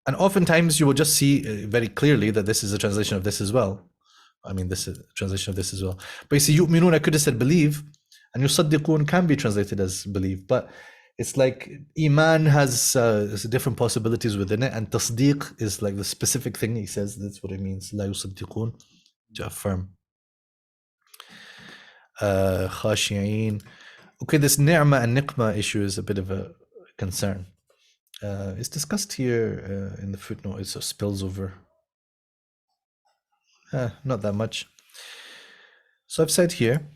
And oftentimes you will just see very clearly that this is a translation of this as well. I mean, this is a translation of this as well. But you see, yu'minun, I could have said believe, and yusaddiqun can be translated as believe. But it's like iman has different possibilities within it, and tasdeeq is like the specific thing he says. That's what it means. La yusaddiqun, to affirm. Khashi'een. Okay, this ni'ma and niqma issue is a bit of a concern. It's discussed here in the footnote. It sort of spills over. Not that much. So I've said here,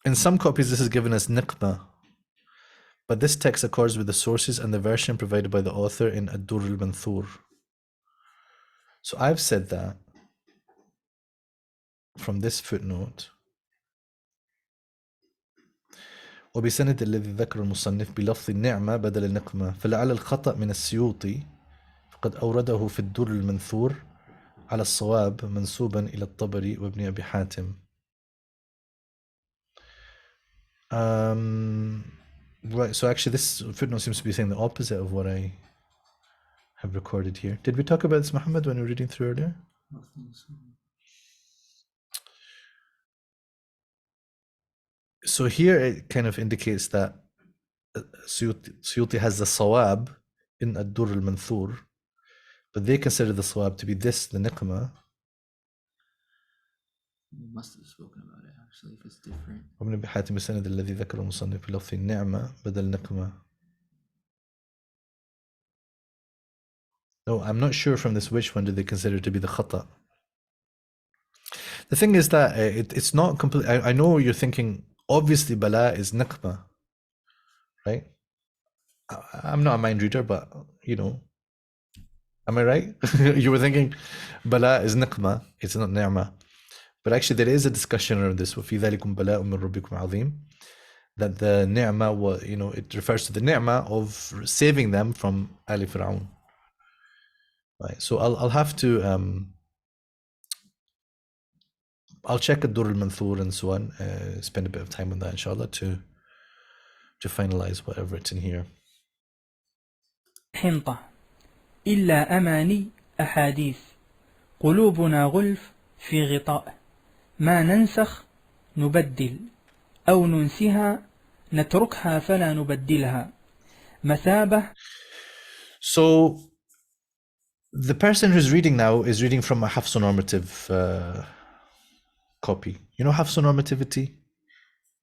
in some copies this is given as niqma, but this text accords with the sources and the version provided by the author in Ad-Durr al-Manthur. So I've said that from this footnote, وبسند الذي ذكر المصنف بلفظ النعمة بدل النقمة فلعل الخطأ من السيوطي فقد أورده في الدر المنثور على الصواب منسوبا إلى الطبري وابن أبي حاتم. Right, so actually this footnote seems to be saying the opposite of what I have recorded here. Did we talk about this, Muhammad, when we were reading through earlier? So here it kind of indicates that Suyuti has the sawab in ad-dur al-manthur, but they consider the sawab to be this, the niqmah. We must have spoken about it actually if it's different. وابن أبي حاتم السند الذي ذكر المصنف في لفظ النعمة بدل نقمة. No, I'm not sure from this which one do they consider to be the khata. The thing is that it's not complete. I know you're thinking, obviously bala is niqmah, right? I'm not a mind reader, but you know, am I right? You were thinking bala is niqmah, it's not ni'mah. But actually there is a discussion around this. وَفِي ذَلِكُمْ بَلَاءٌ مِّن رَبِّكُمْ عَظِيمٌ. That the ni'mah, you know, it refers to the ni'mah of saving them from Ali Fir'aun. Right. So I'll have to I'll check ad-dur al-manthur and so on. Spend a bit of time on that, inshallah, to finalize whatever it's in here. حنطة إلا أماني أحاديث قلوبنا غلف في غطاء ما ننسخ نبدل أو ننسها نتركها فلا نبدلها مثابة. So the person who's reading now is reading from a Hafs-normative copy. You know Hafs-normativity?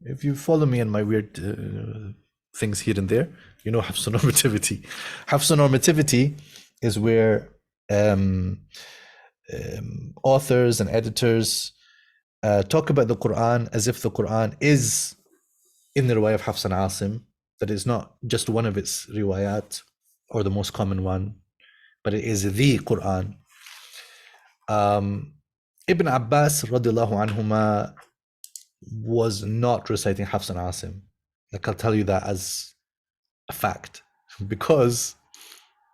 If you follow me in my weird things here and there, you know Hafs-normativity. Hafs-normativity is where authors and editors talk about the Quran as if the Quran is in the riwayah of Hafs and Asim, that is not just one of its riwayat or the most common one, but it is the Quran. Ibn Abbas radiallahu anhuma was not reciting Hafs and Asim. Like, I'll tell you that as a fact, because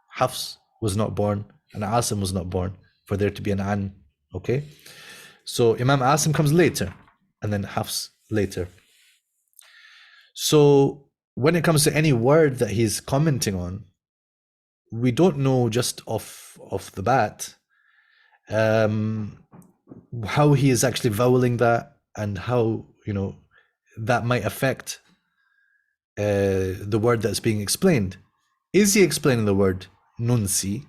Hafs was not born and Asim was not born for there to be an an, okay? So Imam Asim comes later and then Hafs later. So when it comes to any word that he's commenting on, we don't know just off the bat how he is actually voweling that and how, you know, that might affect the word that's being explained. Is he explaining the word nunsi,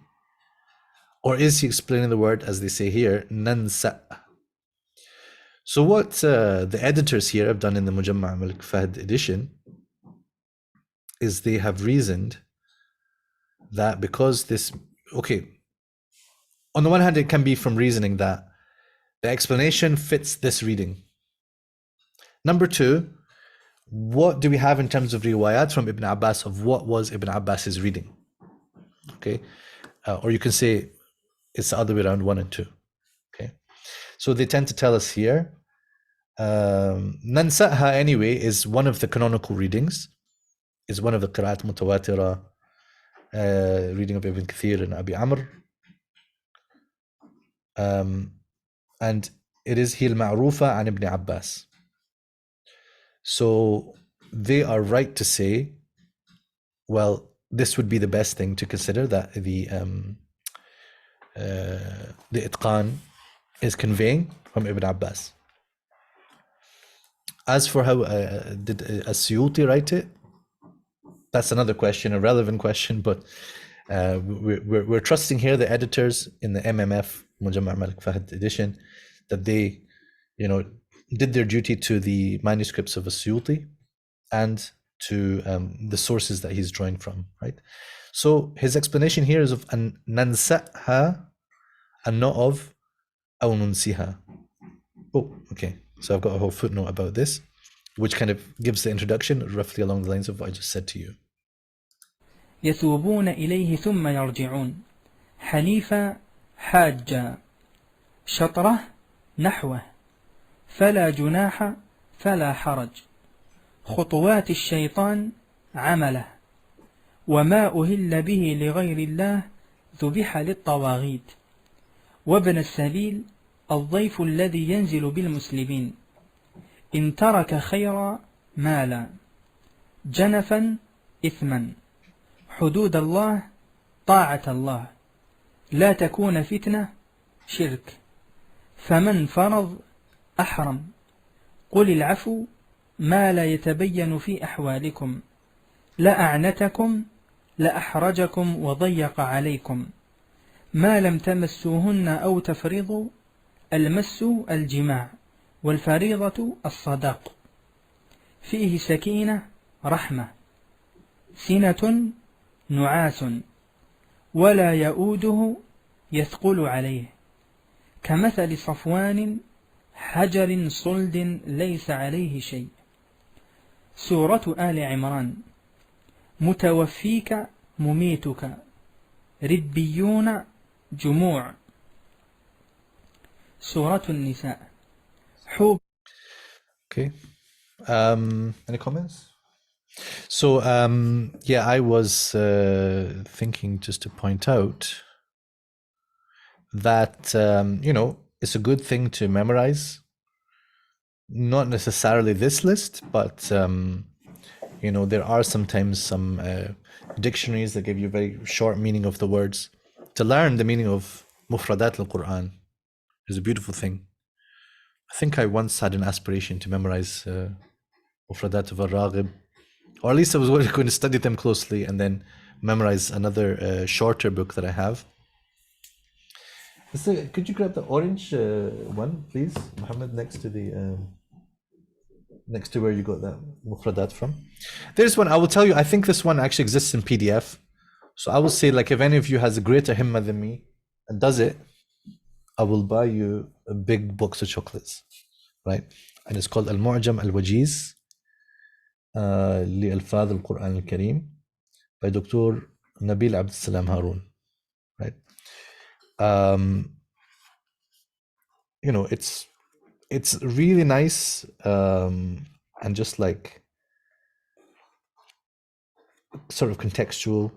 or is he explaining the word, as they say here, nansa? So what the editors here have done in the Mujamma' Malik Fahd edition is they have reasoned that because this, okay, on the one hand, it can be from reasoning that the explanation fits this reading. Number two, what do we have in terms of riwayat from Ibn Abbas of what was Ibn Abbas's reading? Okay, or you can say it's the other way around, 1 and 2. Okay, so they tend to tell us here, Nansa'ha anyway is one of the canonical readings, is one of the Qira'at Mutawatira, reading of Ibn Kathir and Abi Amr. And it is here Ma'rufa an Ibn Abbas. So they are right to say, well, this would be the best thing to consider, that the Itqan is conveying from Ibn Abbas. As for how did al-Suyuti write it, that's another question, a relevant question, but we're trusting here the editors in the MMF, Mujamma' Malik Fahd edition, that they, you know, did their duty to the manuscripts of al-Suyuti and to the sources that he's drawing from, right? So his explanation here is of an nansa'ha and not of aw nunsiha. Oh, okay. So I've got a whole footnote about this, which kind of gives the introduction roughly along the lines of what I just said to you. يثوبون إليه ثم يرجعون حنيفا حاجا شطره نحوه فلا جناح فلا حرج خطوات الشيطان عمله وما أهل به لغير الله ذبح للطواغيت وابن السبيل الضيف الذي ينزل بالمسلمين إن ترك خيرا مالا جنفا إثما حدود الله طاعة الله، لا تكون فتنة شرك، فمن فرض أحرم، قل العفو ما لا يتبين في أحوالكم، لأعنتكم لأحرجكم وضيق عليكم، ما لم تمسوهن أو تفرضوا، المس الجماع، والفريضة الصداق، فيه سكينة رحمة، سنة نعاس، ولا يؤوده يثقل عليه، كمثل صفوان حجر صلد ليس عليه شيء. سورة آل عمران: متوفيك مميتك، ربيون جموع. سورة النساء: حب. Okay. Any comments? So, yeah, I was thinking just to point out that, it's a good thing to memorize. Not necessarily this list, but, there are sometimes some dictionaries that give you very short meaning of the words. To learn the meaning of Mufradat al-Qur'an is a beautiful thing. I think I once had an aspiration to memorize Mufradat of al-Raghib, or at least I was going to study them closely and then memorize another shorter book that I have. Could you grab the orange one, please, Muhammad, next to where you got that Mufradat from? There's one, I will tell you, I think this one actually exists in PDF. So I will say, like, if any of you has a greater himma than me and does it, I will buy you a big box of chocolates, right? And it's called Al-Mu'jam Al-Wajiz لألفاظ القرآن الكريم by Dr. Nabil Abd Salam Haroun, right? It's really nice and just like sort of contextual,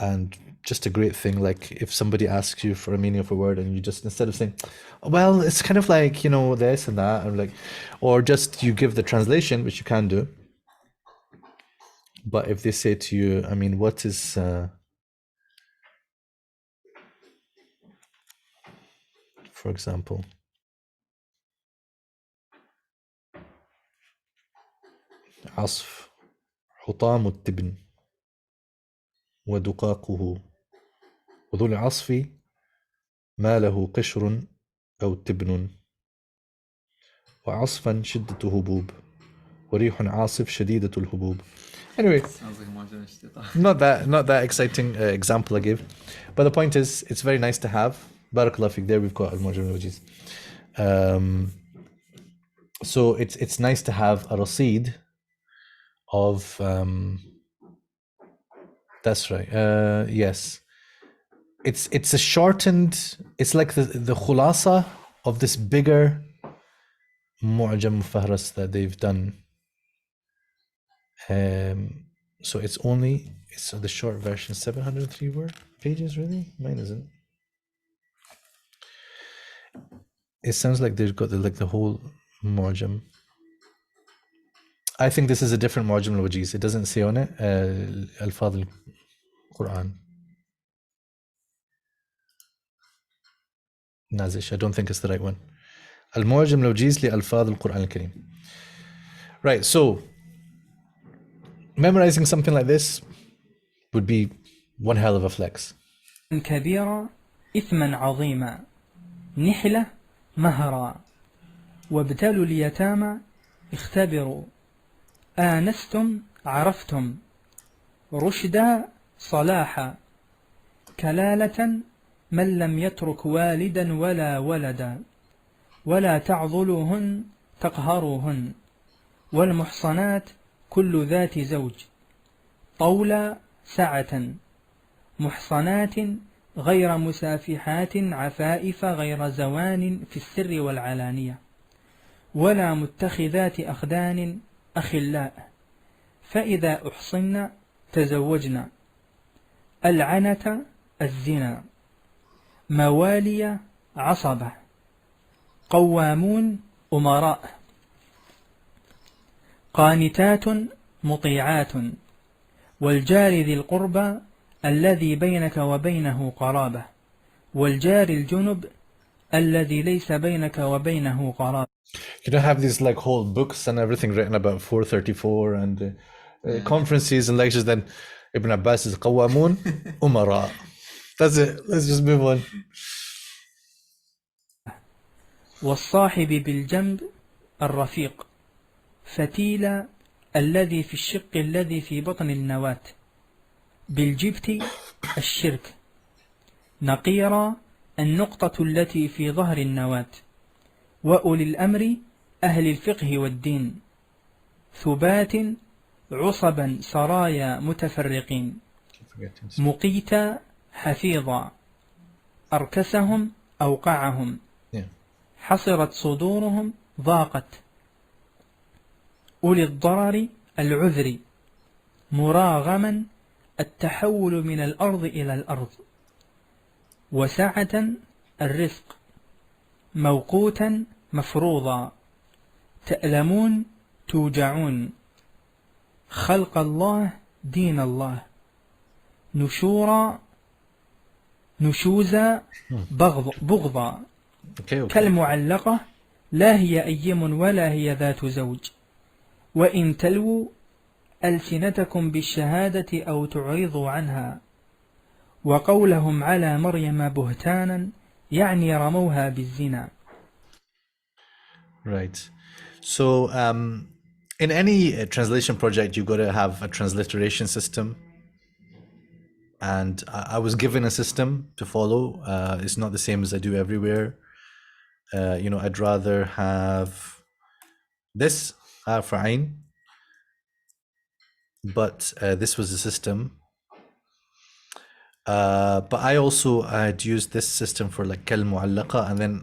and just a great thing. Like if somebody asks you for a meaning of a word and you just, instead of saying, well, it's kind of like, this and that, or just you give the translation, which you can do. But if they say to you, what is for example, عصف حطام التبن ودقاقه وذو العصف ما له قشر أو تبن وعصفا شدة هبوب وريح عاصف شديدة الهبوب. Anyway, sounds like not that exciting example I gave, but the point is, it's very nice to have. Barakallah fik. There we've got al-Mu'jam al-Wajiz. So it's nice to have a rasid of that's right. Yes, it's a shortened. It's like the khulasa of this bigger Mu'jam Fahras that they've done. So it's the short version, 703 pages. Really, mine isn't. It sounds like they've got the whole Mu'jam. I think this is a different Mu'jam al-Wajiz. It doesn't say on it Al-Fadl Quran Nazish. I don't think it's the right one. Al-Mu'jam al-Wajiz li Al-Fadl Quran al-Karim. Right, so memorizing something like this would be one hell of a flex. كبيرا إثما عظيما نحلة مهرا وابتلوا اليتامى اختبروا آنستم عرفتم رشدا صلاحا كلالة من لم يترك والدا ولا ولدا ولا تعضلوهن تقهروهن والمحصنات كل ذات زوج طولا سعة محصنات غير مسافحات عفائف غير زوان في السر والعلانية ولا متخذات أخدان أخلاء فإذا أحصن تزوجنا العنة الزنا موالي عصبة قوامون أمراء قانتات مطيعات والجار ذي القربى الذي بينك وبينه قرابة، والجار الجنب الذي ليس بينك وبينه قرابة. You don't have these like whole books and everything written about 434 and conferences and lectures. Then Ibn Abbas is قوامون أمراء. That's it. Let's just move on. والصاحب بالجنب الرفيق، فتيل الذي في الشق الذي في بطن النواة، بالجبت الشرك، نقيرا النقطة التي في ظهر النواة، وأولي الأمر أهل الفقه والدين، ثبات عصبا سرايا متفرقين، مقيتا حفيظا، أركسهم أوقعهم، حصرت صدورهم ضاقت، أولي الضرر العذر، مراغما التحول من الأرض إلى الأرض، وسعة الرزق، موقوتا مفروضا، تألمون توجعون، خلق الله دين الله، نشورا نشوزا بغضا، كالمعلقة لا هي أيم ولا هي ذات زوج، وإن تلووا ألسنتكم بالشهادة أو تعرضوا عنها، وقولهم على مريم بهتانا يعني رموها بالزنا. Right. So in any translation project, you've got to have a transliteration system. And I was given a system to follow. It's not the same as I do everywhere. I'd rather have this for Ain, but this was the system. But I also had used this system for like kal mu'allaqa, and then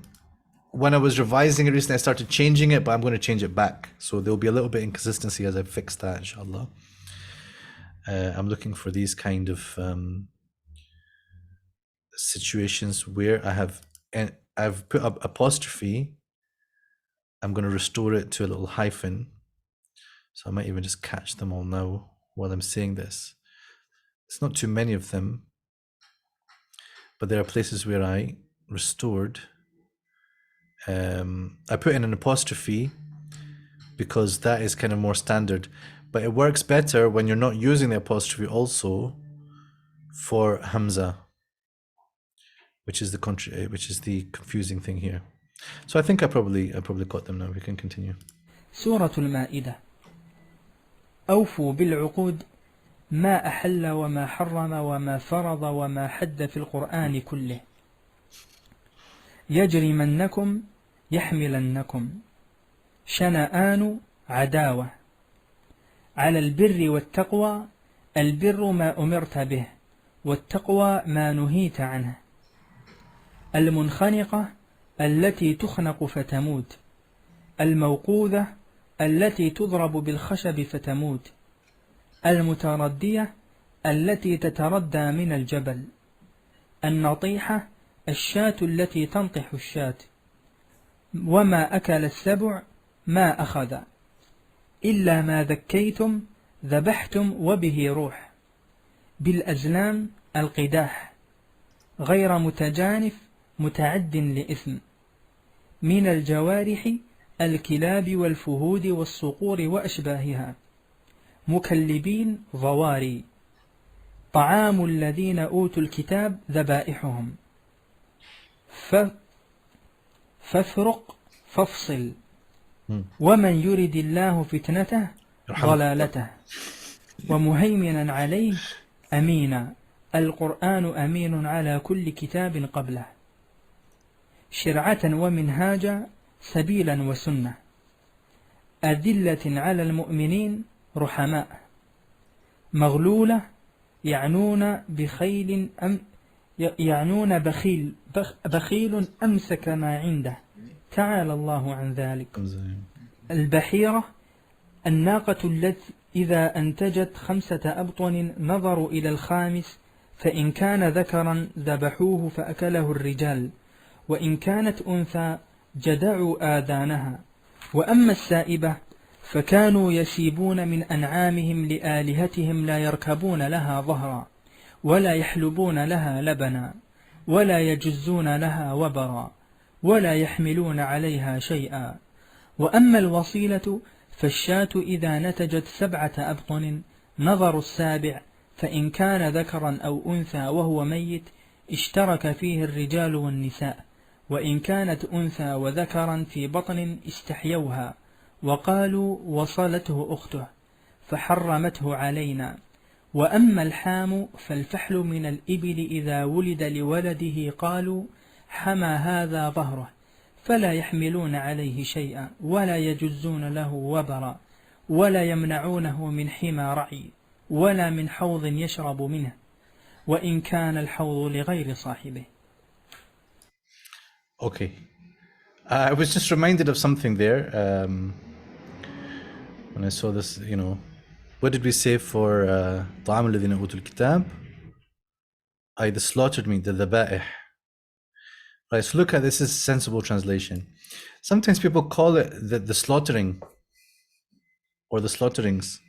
when I was revising it recently, I started changing it, but I'm going to change it back. So there'll be a little bit inconsistency as I fix that, inshallah. I'm looking for these kind of situations where I've put up apostrophe. I'm going to restore it to a little hyphen. So I might even just catch them all now while I'm saying this. It's not too many of them, but there are places where I restored. I put in an apostrophe because that is kind of more standard, but it works better when you're not using the apostrophe also for Hamza, which is the confusing thing here. So I think I probably got them now. We can continue. سورة المائدة. أوفوا بالعقود ما أحل وما حرم وما فرض وما حد في القرآن كله، يجرمنكم يحملنكم شنآن عداوة على البر والتقوى، البر ما أمرت به والتقوى ما نهيت عنه، المنخنقة التي تخنق فتموت، الموقوذة التي تضرب بالخشب فتموت، المتردية التي تتردى من الجبل، النطيحة الشاة التي تنطح الشاة، وما أكل السبع ما أخذ، إلا ما ذكيتم ذبحتم وبه روح، بالأزلام القداح، غير متجانف متعد لإثم، من الجوارح الكلاب والفهود والصقور وأشباهها، مكلبين ضواري، طعام الذين أوتوا الكتاب ذبائحهم، فافرق فافصل، ومن يرد الله فتنته ضلالته، ومهيمنا عليه أمينا، القرآن أمين على كل كتاب قبله، شرعة ومنهاجا سبيلا وسنة، أذلة على المؤمنين رحماء، مغلولة يعنون بخيل أمسك ما عنده، تعالى الله عن ذلك، البحيرة الناقة التي إذا أنتجت 5 أبطن نظروا إلى الخامس، فإن كان ذكرا ذبحوه فأكله الرجال، وإن كانت أنثى جدعوا آذانها، وأما السائبة فكانوا يسيبون من أنعامهم لآلهتهم لا يركبون لها ظهرا، ولا يحلبون لها لبنا ولا يجزون لها وبرا ولا يحملون عليها شيئا. وأما الوصيلة فالشاة إذا نتجت 7 أبطن نظر السابع، فإن كان ذكرا أو أنثى وهو ميت اشترك فيه الرجال والنساء، وإن كانت أنثى وذكرا في بطن استحيوها وقالوا وصلته أخته فحرمته علينا. وأما الحام فالفحل من الإبل إذا ولد لولده قالوا حمى هذا ظهره، فلا يحملون عليه شيئا ولا يجزون له وبرا ولا يمنعونه من حمى رعي ولا من حوض يشرب منه، وإن كان الحوض لغير صاحبه. Okay. I was just reminded of something there when I saw this, what did we say for طعام الذين أوتوا الكتاب? The slaughtered meat, the ذبائح. Right, so look at this is sensible translation. Sometimes people call it the slaughtering or the slaughterings.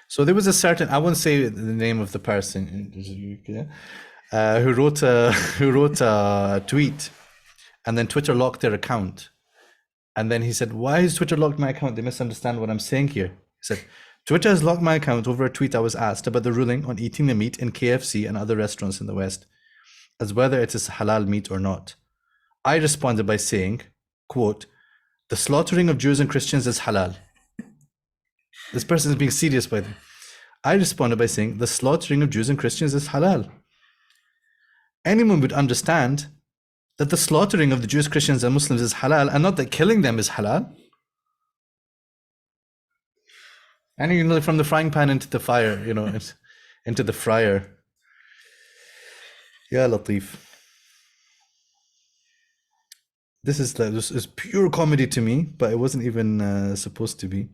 So there was a certain, I won't say the name of the person who wrote a tweet, and then Twitter locked their account. And then he said, why has Twitter locked my account? They misunderstand what I'm saying here. He said, Twitter has locked my account over a tweet I was asked about the ruling on eating the meat in KFC and other restaurants in the West, as whether it is halal meat or not. I responded by saying, quote, the slaughtering of Jews and Christians is halal. This person is being serious by them. I responded by saying, the slaughtering of Jews and Christians is halal. Anyone would understand that the slaughtering of the Jews, Christians, and Muslims is halal, and not that killing them is halal. And from the frying pan into the fire, into the fryer. Ya Latif. This is pure comedy to me, but it wasn't even supposed to be.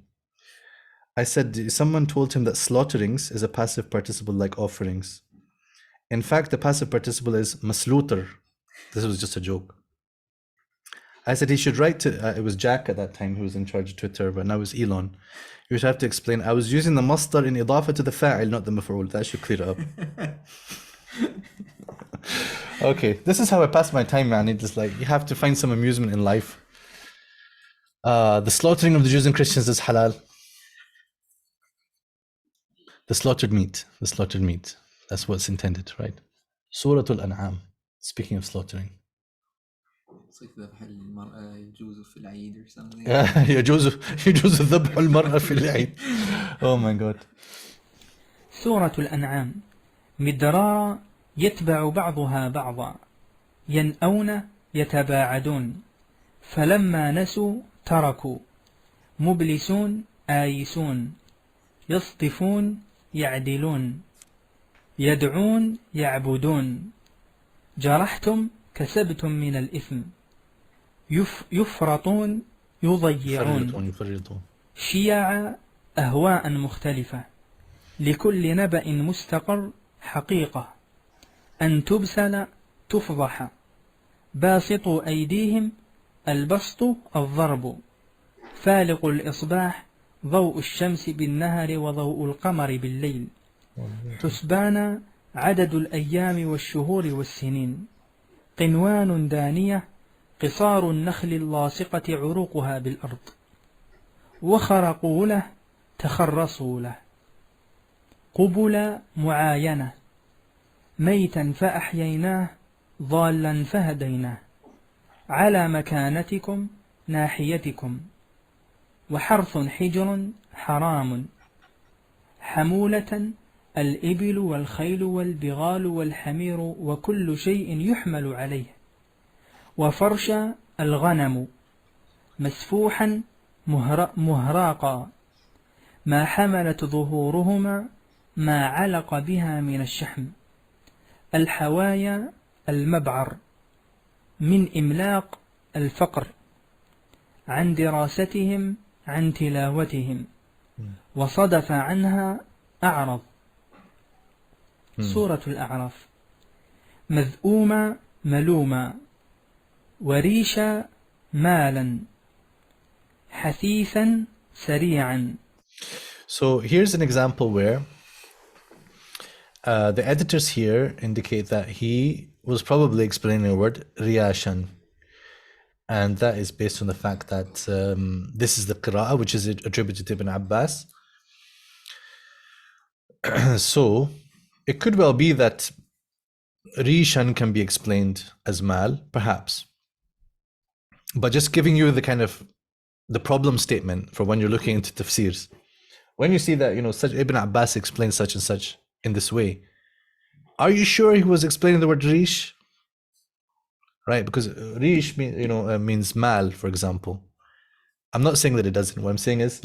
I said, someone told him that slaughterings is a passive participle like offerings. In fact, the passive participle is masluter. This was just a joke. I said he should write to, it was Jack at that time who was in charge of Twitter, but now it's Elon. You should have to explain, I was using the masdar in idafa to the fa'il, not the maf'ul. That should clear it up. Okay, this is how I pass my time, man. It's just like, you have to find some amusement in life. The slaughtering of the Jews and Christians is halal. The slaughtered meat. That's what's intended, right? Surah Al-An'am, speaking of slaughtering. It's like ذبح المرأة يجوز في العيد or something. يجوز ذبح المرأة في العيد. Oh my God. سورة الأنعام مدرارا يتبع بعضها بعضا ينأون يتباعدون فلما نسوا تركوا مبلسون آيسون يصطفون يعدلون يدعون يعبدون جرحتم كسبتم من الإثم يفرطون يضيعون شيعا أهواء مختلفة لكل نبأ مستقر حقيقة أن تبسل تفضح باسطوا أيديهم البسط الضرب فالق الإصباح ضوء الشمس بالنهر وضوء القمر بالليل حسبان عدد الأيام والشهور والسنين قنوان دانية قصار النخل اللاصقة عروقها بالأرض وخرقوا له تخرصوا له قبل معاينة ميتا فأحييناه ضالا فهديناه على مكانتكم ناحيتكم وحرث حجر حرام حمولة الإبل والخيل والبغال والحمير وكل شيء يحمل عليه وفرش الغنم مسفوحا مهراقا ما حملت ظهورهما ما علق بها من الشحم الحوايا المبعر من إملاق الفقر عن دراستهم عن تلاوتهم وصدف عنها أعرض. سورة الأعراف مذءوما ملوما وريشا مالا حثيثا سريعا. So here's an example where The editors here indicate that he was probably explaining the word riyashan, and that is based on the fact that this is the qira'ah which is attributed to Ibn Abbas. So it could well be that rishan can be explained as mal, perhaps. But just giving you the kind of the problem statement for when you're looking into tafsirs. When you see that, such Ibn Abbas explains such and such in this way, are you sure he was explaining the word rish? Right, because rish means mal, for example. I'm not saying that it doesn't. What I'm saying is,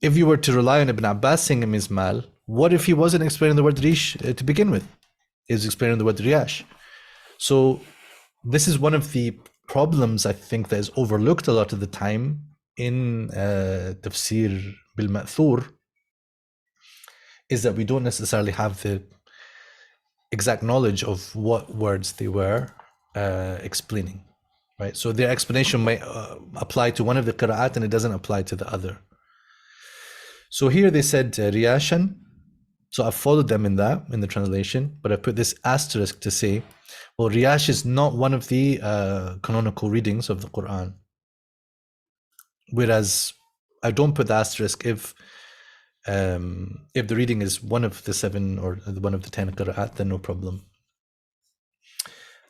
if you were to rely on Ibn Abbas saying it means mal, what if he wasn't explaining the word rish to begin with? He was explaining the word riyash. So this is one of the problems I think that is overlooked a lot of the time in tafsir bil ma'thur, is that we don't necessarily have the exact knowledge of what words they were explaining, right? So their explanation might apply to one of the qira'at and it doesn't apply to the other. So here they said riyashan, so I've followed them in the translation, but I put this asterisk to say, well, riyash is not one of the canonical readings of the Quran. Whereas I don't put the asterisk if the reading is one of the 7 or one of the 10 qira'at, then no problem.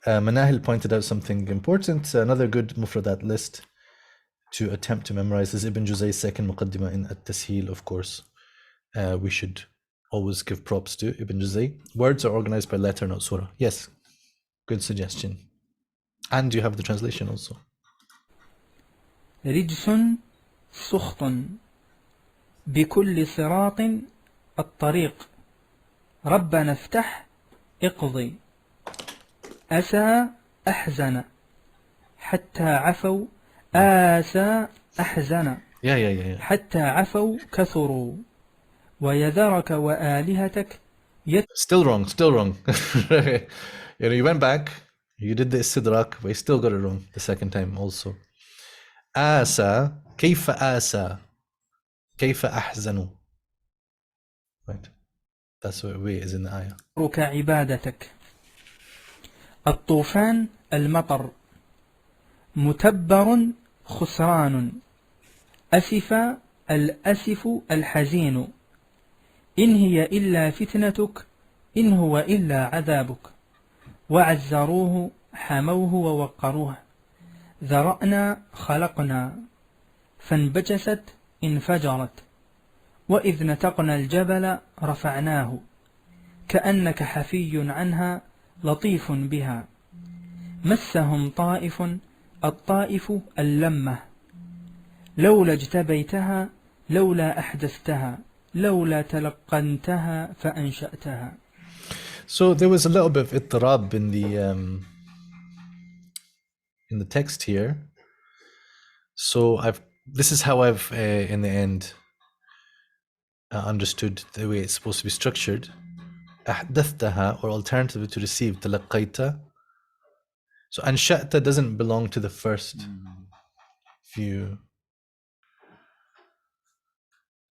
Manahil pointed out something important. Another good mufradat list to attempt to memorize is Ibn Juzay's second muqaddimah in At-Tasheel, of course. We should always give props to Ibn Juzay. Words are organized by letter, not surah. Yes, good suggestion. And you have the translation also. رجس سخط بكل صراط الطريق ربنا افتح اقضي أسى أحزن حتى عفوا آسى أحزن حتى عفوا كثروا ويذرك وآلهتك Still wrong. You went back, you did the istidrak, but you still got it wrong the second time also. آسى كيف آسى كيف أحزن. Right. That's what way is in the ayah. عبادتك الطوفان المطر متبر خسران أسف الأسف الحزين إن هي إلا فتنتك إن هو إلا عذابك وعزروه حموه ووقروه ذرأنا خلقنا فانبجست انفجرت وإذ نتقنا الجبل رفعناه كأنك حفي عنها لطيف بها مسهم طائف الطائف اللمة لولا اجتبيتها لولا أحدثتها لولا تلقنتها فأنشأتها. So there was a little bit of ittirab in the text here. So this is how I've in the end understood the way it's supposed to be structured. أحدثتها, or alternatively to receive, تلقيت. So أنشأت doesn't belong to the first few.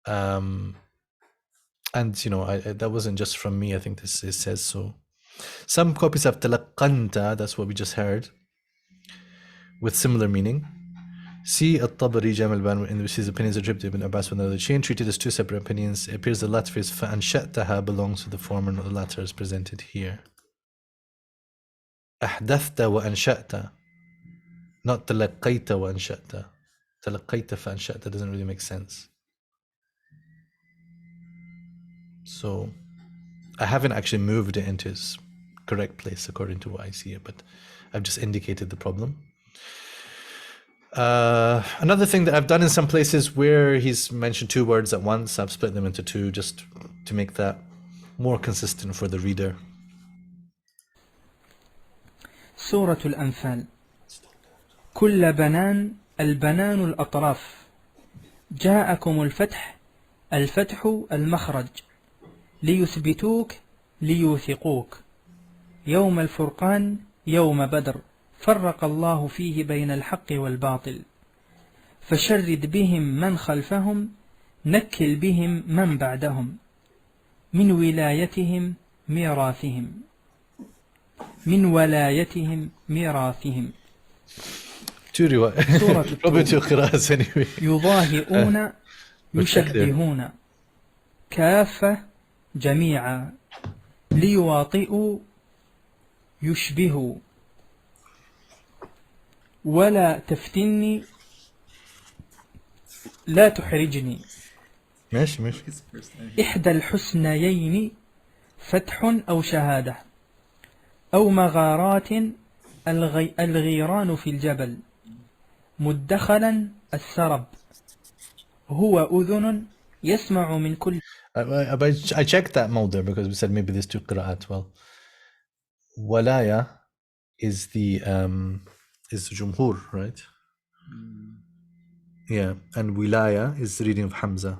And that wasn't just from me. I think this it says so. Some copies have تلقنت, that's what we just heard, with similar meaning. See At-Tabari Jam al-Ban in which his opinions are attributed to Ibn Abbas with another chain treated as two separate opinions. It appears the latter phrase فَأَنْشَأْتَهَا belongs to the former, not the latter as presented here. أحدثت وأنشأت, not تلقيت وأنشأت. تلقيت فأنشأت doesn't really make sense. So I haven't actually moved it into its correct place according to what I see it, but I've just indicated the problem. Another thing that I've done in some places where he's mentioned two words at once, I've split them into two just to make that more consistent for the reader. سورة الأنفال كل بنان البنان الأطراف جاءكم الفتح الفتح المخرج ليثبتوك ليوثقوك يوم الفرقان يوم بدر فرق الله فيه بين الحق والباطل فشرد بهم من خلفهم نكل بهم من بعدهم من ولايتهم ميراثهم من ولايتهم ميراثهم. سورة التوبة. يضاهئون يشبهون كافة جميعا ليواطئوا يشبهوا ولا تفتني لا تحرجني. ماشي. إحدى الحسنيين فتح أو شهادة أو مغارات الغيران في الجبل مدخلا السرب هو أذن يسمع من كل. I checked that موضع because we said maybe there's two قراءات. Well, walaya is the jumhur, right? Yeah, and wilaya is the reading of Hamza.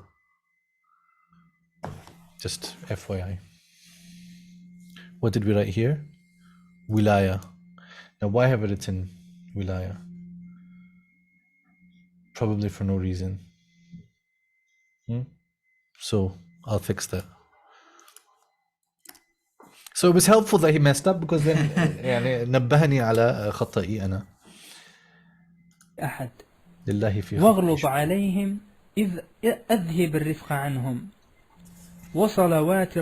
Just FYI. What did we write here? Wilaya. Now why have I written wilaya? Probably for no reason. So I'll fix that. So it was helpful that he messed up because then يعني نبهني على خطئي أنا. أحد لله في واغلظ عليهم إذ أذهب الرفق عنهم وصلوات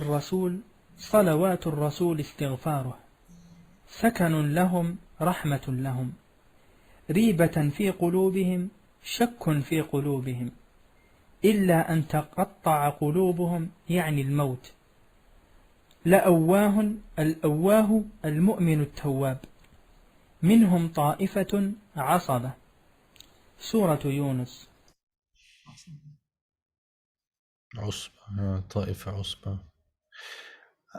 الرسول استغفاره سكن لهم رحمة لهم ريبة في قلوبهم شك في قلوبهم إلا أن تقطع قلوبهم يعني الموت الأواه المؤمن التواب منهم طائفة عصبة. سورة يونس. عصبة طائفة عصبة.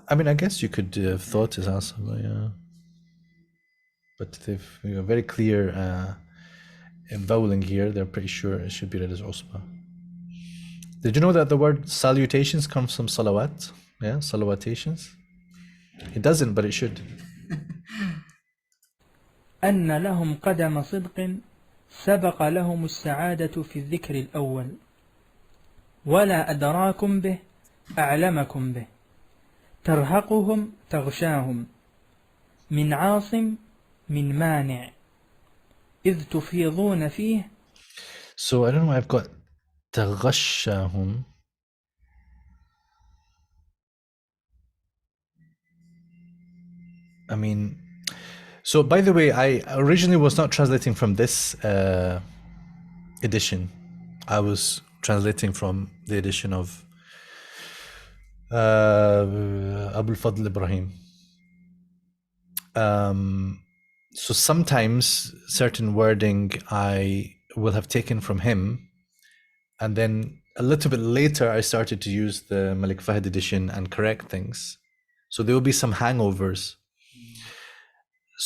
I mean, I guess you could have thought as عصبة, yeah. But they've very clear in vowelling here. They're pretty sure it should be read as عصبة. Did you know that the word salutations comes from salawat? Yeah, salawatations. It doesn't, but it should. أن لهم قدم صدق سبق لهم السعادة في الذكر الأول ولا أدراكم به أعلمكم به ترهقهم تغشاهم من عاصم من مانع إذ تفيضون فيه. So I don't know why I've got تغشاهم. I mean, so by the way, I originally was not translating from this edition. I was translating from the edition of Abu al-Fadl Ibrahim. So sometimes certain wording I will have taken from him, and then a little bit later I started to use the Malik Fahd edition and correct things. So there will be some hangovers.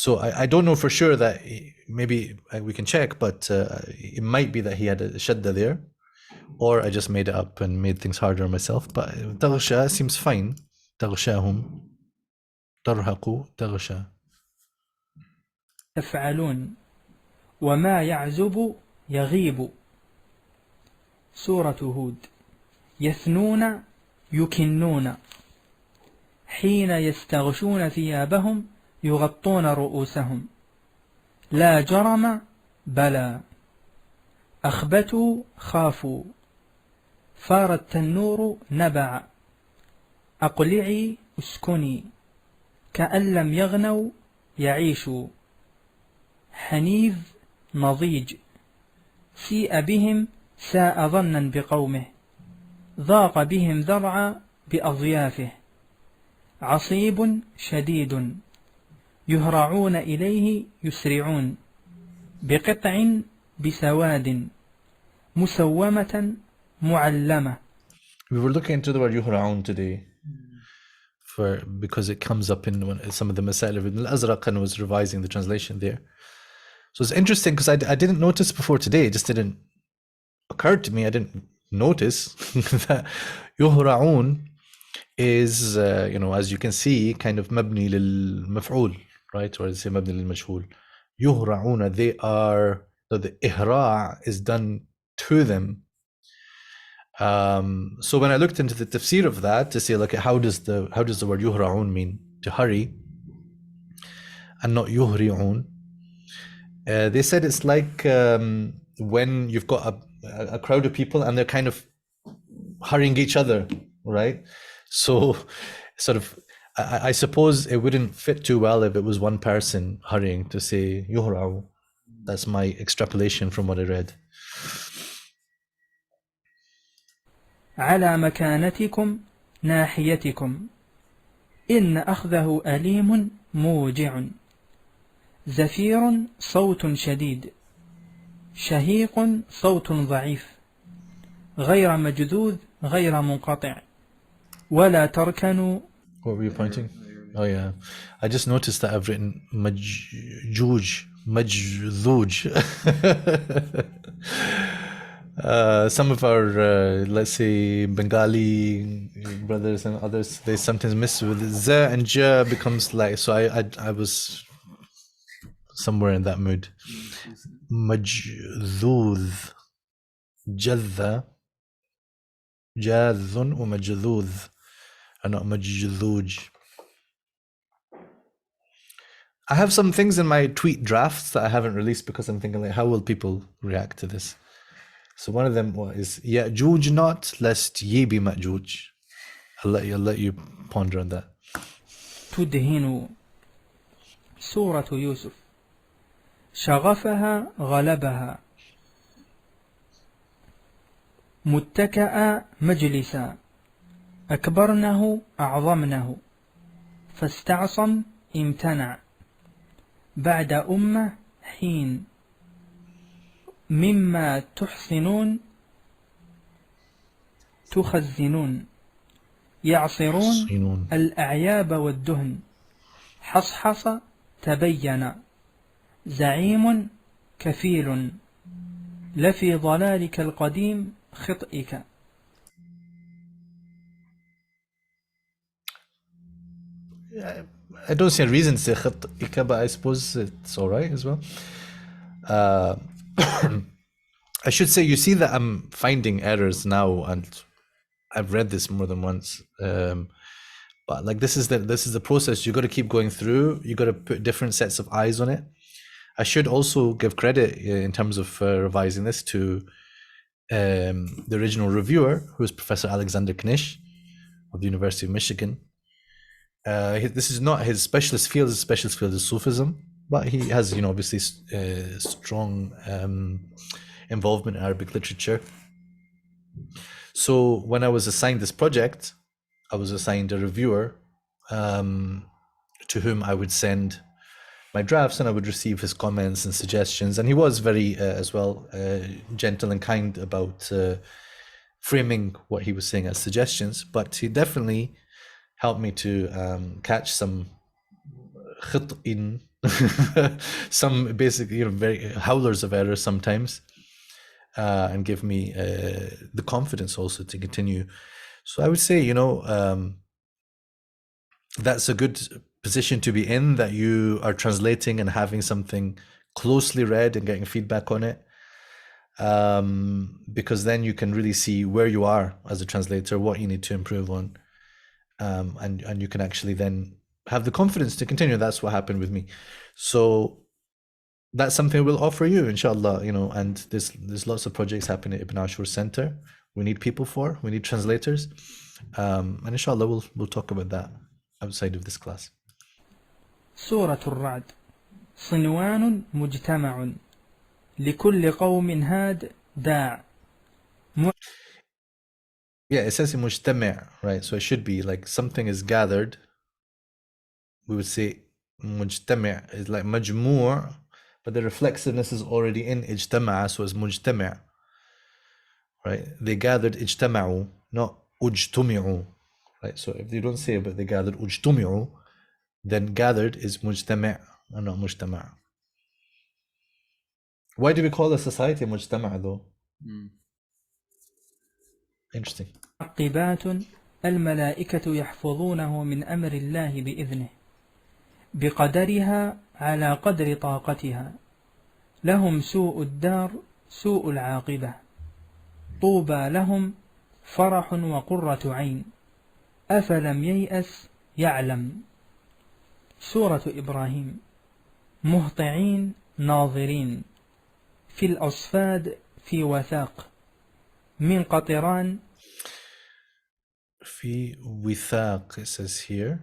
So I don't know for sure that maybe we can check, but it might be that he had a shadda there, or I just made it up and made things harder on myself. But taghsha seems fine. Taghshahum, tarhaqu, taghsha. تفعلون وما يعزب يغيب. سورة هود. يثنون يكنون حين يستغشون ثيابهم يغطون رؤوسهم لا جرم بلى أخبتوا خافوا فار التنور نبع أقلعي اسكني كأن لم يغنوا يعيشوا حنيذ نضيج سيء بهم ساء ظنا بقومه ضاق بهم ذرعا بأضيافه عصيب شديد يهرعون إليه يسرعون بقطع بسواد مسومة معلمة. We were looking into the word yuhra'un today because it comes up in some of the Masail of Ibn al-Azraq, and was revising the translation there. So it's interesting because I didn't notice before today. It just didn't occur to me. I didn't notice that yuhra'un is, as you can see, kind of mabni lil maf'ul, right? Or say mabni lil mashhul. Yuhra'una, they are, the ihra' is done to them. So when I looked into the tafsir of that to see like how does the word yuhra'un mean to hurry and not yuhri'un, they said it's like when you've got a crowd of people and they're kind of hurrying each other, right? So sort of I suppose it wouldn't fit too well if it was one person hurrying to say yuhra'u. That's my extrapolation from what I read. على مكانتكم ناحيتكم إن أخذه أليم موجع زفير صوت شديد شهيق صوت ضعيف غير مجذوذ غير منقطع ولا تركنوا. What were you pointing? Oh yeah, I just noticed that I've written majjuj. Some of our, let's say, Bengali brothers and others, they sometimes miss with za and ja becomes like. So I was somewhere in that mood. Majzuz, jadha, jadhun or majzuz, and not majzuj. I have some things in my tweet drafts that I haven't released because I'm thinking like, how will people react to this? So one of them is Ya'juj not, lest ye be Ma'juj. I'll let you ponder on that. تدهن سورة يوسف شغفها غلبها متكأ مجلسا أكبرنه أعظمنه فاستعصم امتنع بعد أمة حين مما تحسنون تخزنون يعصرون الأعياب والدهن حصحص تبين زعيم كفيل لفي ضلالك القديم خطئك. I don't see a reason to say خطئك, but I suppose it's all right as well. I should say, you see that I'm finding errors now, and I've read this more than once. But like this is the process. You got to keep going through. You got to put different sets of eyes on it. I should also give credit in terms of revising this to the original reviewer, who is Professor Alexander Knish of the University of Michigan. This is not his specialist field. His specialist field is Sufism, but he has, obviously strong involvement in Arabic literature. So when I was assigned this project, I was assigned a reviewer to whom I would send my drafts, and I would receive his comments and suggestions. And he was very, as well, gentle and kind about framing what he was saying as suggestions. But he definitely helped me to catch some khit'in, some basically, very howlers of error sometimes, and give me the confidence also to continue. So I would say, that's a good position to be in, that you are translating and having something closely read and getting feedback on it, because then you can really see where you are as a translator, what you need to improve on, and you can actually then have the confidence to continue. That's what happened with me. So that's something we'll offer you, inshallah, and there's lots of projects happening at Ibn Ashur Centre. We need people we need translators, and inshallah we'll talk about that outside of this class. سورة الرعد صنوان مجتمع لكل قوم هاد داع. Yeah, it says mujtama', right? So it should be like something is gathered. We would say mujtama' is like majmu', but the reflexiveness is already in ijtama'a, so it's mujtama', right? They gathered ijtama'u, not ujtumi'u, right? So if they don't say but they gathered ujtumi'u, then gathered is mujtama' and not mujtama'. Why do we call a society mujtama' though? Interesting. عقبات الملائكة يحفظونه من أمر الله بإذنه بقدرها على قدر طاقتها لهم سوء الدار سوء العاقبة طوبى لهم فرح وقرة عين أفلم ييأس يعلم. سورة إبراهيم مهطعين ناظرين في الأصفاد في وثاق من قطران. في وثاق it says here,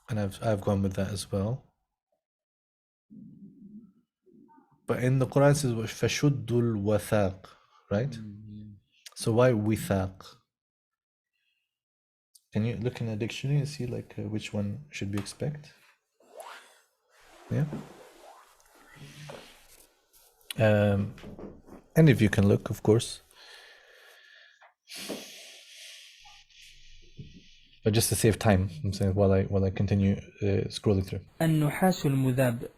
and I've gone with that as well. But in the Quran it says فَشُدُّ الْوَثَاقِ, right? So why withaq? Can you look in a dictionary and see like which one should we expect? Yeah. Any of you can look, of course. But just to save time, I'm saying while I continue scrolling through. النحاس المذاب.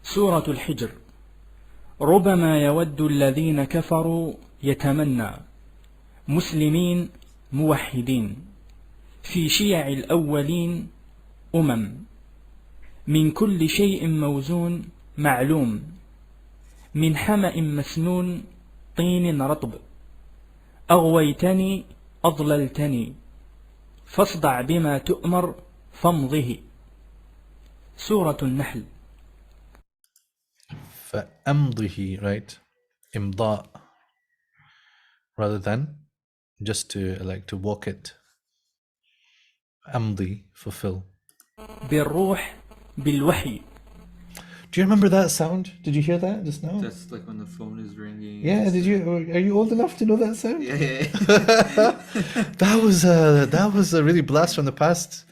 سورة الحجر. ربما يود الذين كفروا يتمنى مسلمين موحدين في شيع الأولين من كل شيء موزون معلوم من حمأ مسنون طين رطب أغويتني أضللتني فاصدع بما تؤمر فامضه. سورة النحل. فأمضه, right? إمضاء, rather than just to walk it. أمضي, fulfill. بالروح بالوحي. Do you remember that sound? Did you hear that just now? That's like when the phone is ringing. Yeah, are you old enough to know that sound? Yeah. That was a really blast from the past.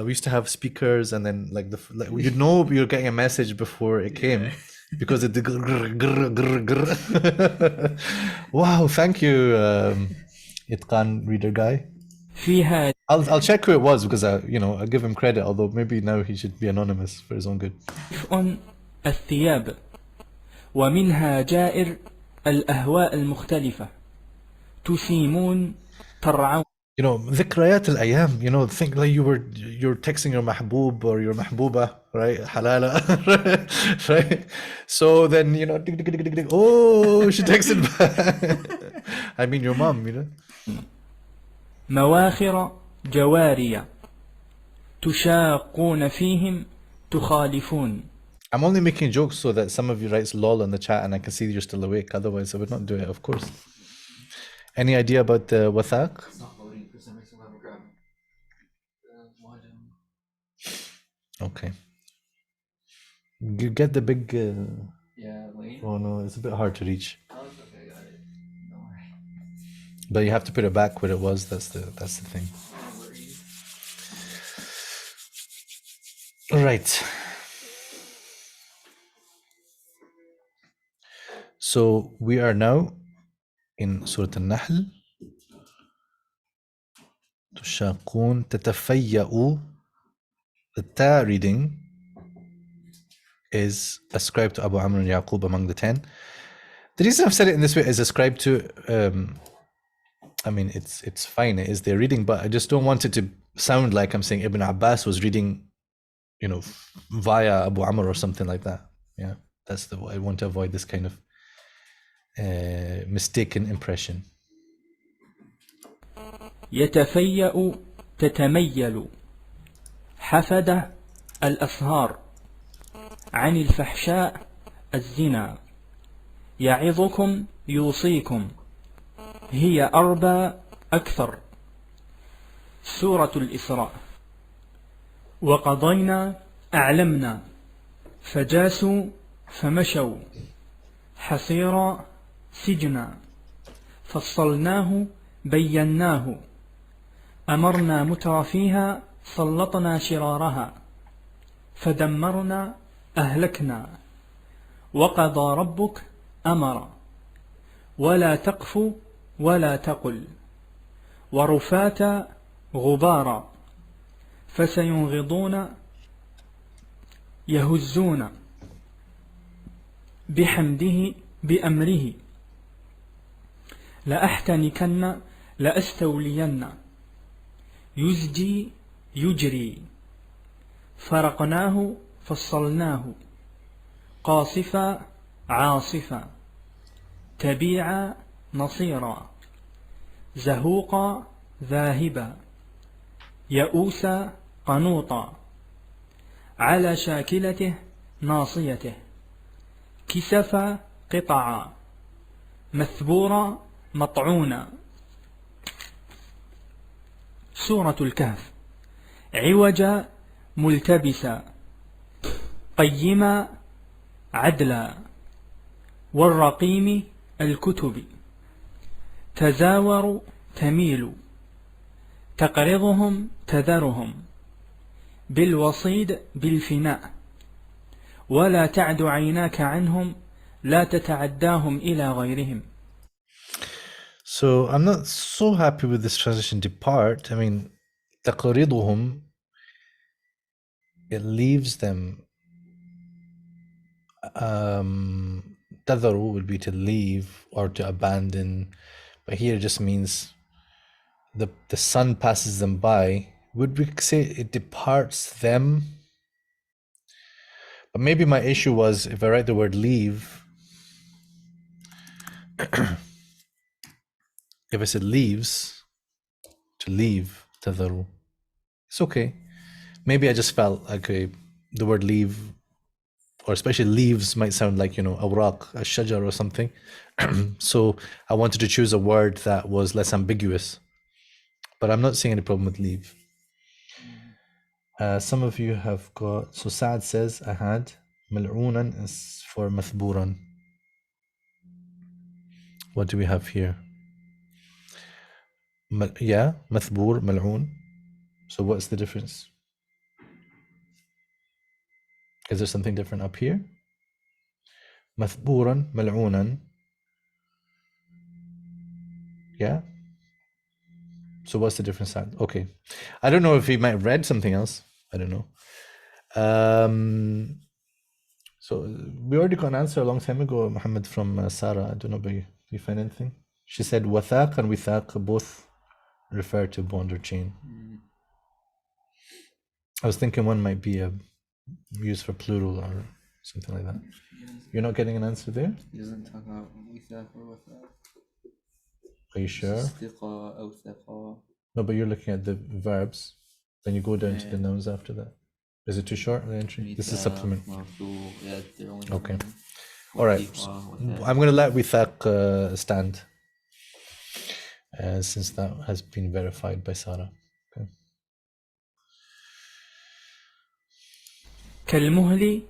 We used to have speakers, and then you'd know you're getting a message before it came, because it did grr, grr, grr, grr. Wow, thank you, Itqan reader guy. فيها I'll check who it was, because I give him credit, although maybe now he should be anonymous for his own good. دفء الثياب ومنها جائر الأهواء المختلفة تسيمون ترعون. ذكريات الأيام, think like you're texting your mahboob or your mahbooba, right? Halala, right? So then, dig, dig, dig, dig, dig. Oh, she texted back. I mean, your mom, مواخر جوارية تشاقون فيهم تخالفون. I'm only making jokes so that some of you writes lol in the chat and I can see you're still awake. Otherwise, I would not do it, of course. Any idea about the wathaq? It's not loading for some reason. I'll grab Okay. You get the big... yeah, lane. Oh no, it's a bit hard to reach. Oh, it's okay, I got it. Don't worry. But you have to put it back where it was. That's the thing. Don't worry. Right. So we are now in Surah Al-Nahl. تشاقون تتفيأ. The ta reading is ascribed to Abu Amr and Yaqub among the 10. The reason I've said it in this way is ascribed to, I mean, it's fine, it is their reading, but I just don't want it to sound like I'm saying Ibn Abbas was reading, via Abu Amr or something like that. Yeah, that's I want to avoid this kind of mistaken impression. يتفيأ تتميل حفد الأسهار عن الفحشاء الزنا يعظكم يوصيكم هي أربى أكثر. سورة الإسراء. وقضينا أعلمنا فجاسوا فمشوا حصيرا سجنا فصلناه بيناه أمرنا مترفيها سلطنا شرارها فدمرنا أهلكنا وقضى ربك أمر ولا تقف ولا تقل ورفات غبارا فسينغضون يهزون بحمده بأمره لأحتنكن لأستولين يزجي يجري فرقناه فصلناه قاصفا عاصفة تبيع نصيرا زهوق ذاهبا يئوس قنوطا على شاكلته ناصيته كسف قطعا مثبورا مطعونا. سورة الكهف عوج ملتبسا قيما عدلا والرقيم الكتب تزاور تميل تقرضهم تذرهم بالوصيد بالفناء ولا تعد عيناك عنهم لا تتعداهم إلى غيرهم. So I'm not so happy with this translation depart. I mean, تقرضهم, it leaves them. تذروا would be to leave or to abandon, but here it just means the sun passes them by. Would we say it departs them? But maybe my issue was if I write the word leave, if I said leaves, to leave, تذروا, it's okay. Maybe I just felt like the word leave, or especially leaves, might sound like, awraq, al-shajar or something. So I wanted to choose a word that was less ambiguous. But I'm not seeing any problem with leave. Some of you have got, so Saad says, I had, mal'unan is for mathburan. What do we have here? Yeah, mathbur, mal'un. So what's the difference? Is there something different up here? Mathburan, mal'unan. Yeah? So what's the difference? Okay. I don't know if he might have read something else. I don't know. So we already got an answer a long time ago, Muhammad, from Sarah. I don't know, but you find anything? She said wathaq and withaq both refer to bond or chain. I was thinking one might be used for plural or something like that. You're not getting an answer there? He doesn't talk about withaq or wathaq. Are you sure? Istiqa أو ثقة. No, but you're looking at the verbs. Then you go down to the nouns after that. Is it too short, the entry? This is supplement. Okay. All right. I'm going to let withaq stand, since that has been verified by Sarah. Okay. كالمهل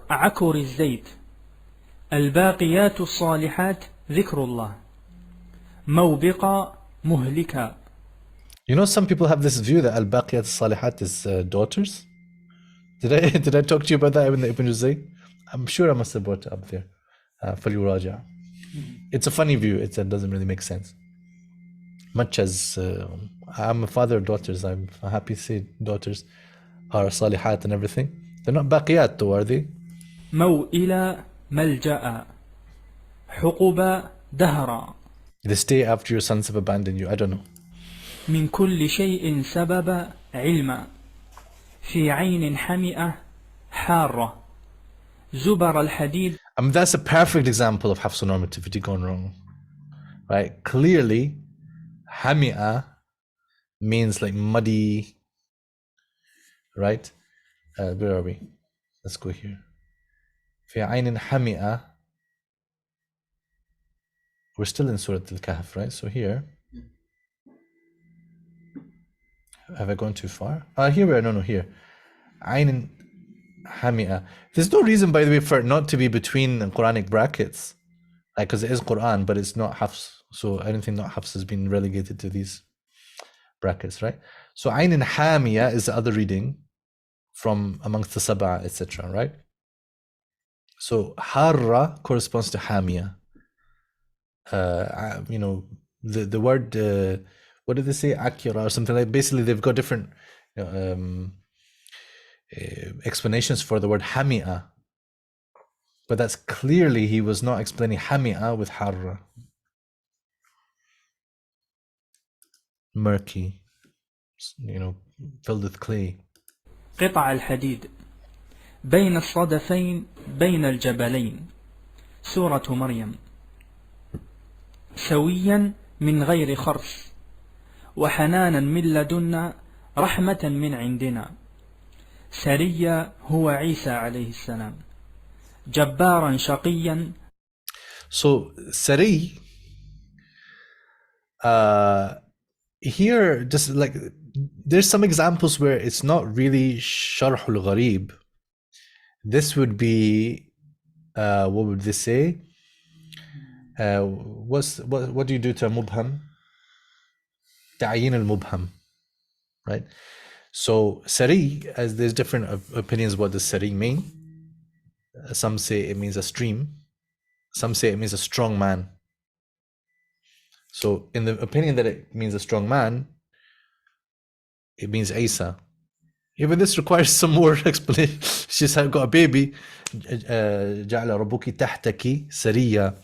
عكر الزيت الباقيات الصالحات ذكر الله موبقا مهلكا. You know, some people have this view that al-baqiyat al-salihat is daughters. Did I talk to you about that in the Ibn Juzay? I'm sure I must have brought it up there. فَلْيُرَاجَعْ. It's a funny view. It doesn't really make sense. Much as I'm a father of daughters, I'm happy to say daughters are salihat and everything. They're not baqiyat though, are they? موئلا ملجأ حقب دهرا. They stay after your sons have abandoned you. I don't know. من كل شيء سبب علما في عين حمئة حارة زبر الحديد. I mean, that's a perfect example of Hafs normativity gone wrong. Right? Clearly, hami'ah means like muddy. Right? Where are we? Let's go here. في عين حمئة. We're still in Surah Al-Kahf, right? So here. Have I gone too far? Here we are. No, here. Ayn Hamia. There's no reason, by the way, for it not to be between Quranic brackets. Like, because it is Quran, but it's not Hafs. So anything not Hafs has been relegated to these brackets, right? So Ayn Hamia is the other reading from amongst the Sab'a, etc., right? So Harra corresponds to Hamia. The word, what did they say? Akira or something like. Basically, they've got different explanations for the word Hamia. But that's clearly he was not explaining Hamia with Harra. Murky, filled with clay. قطع الحديد بين الصدفين بين الجبلين سورة مريم. سويا من غير خرس وحنانا من لدنا رحمة من عندنا. سريا هو عيسى عليه السلام. جبارا شقيا. So Sari, here just like there's some examples where it's not really Sharh al-Gharib. This would be what would they say? What do you do to a mubham? Ta'yin al-mubham, right? So Sari, as there's different opinions what does Sari mean. Some say it means a stream. Some say it means a strong man. So in the opinion that it means a strong man, it means Isa. Even this requires some more explanation. She's got a baby. جَعْلَ رَبُّكِ تَحْتَكِ سَرِيًّا.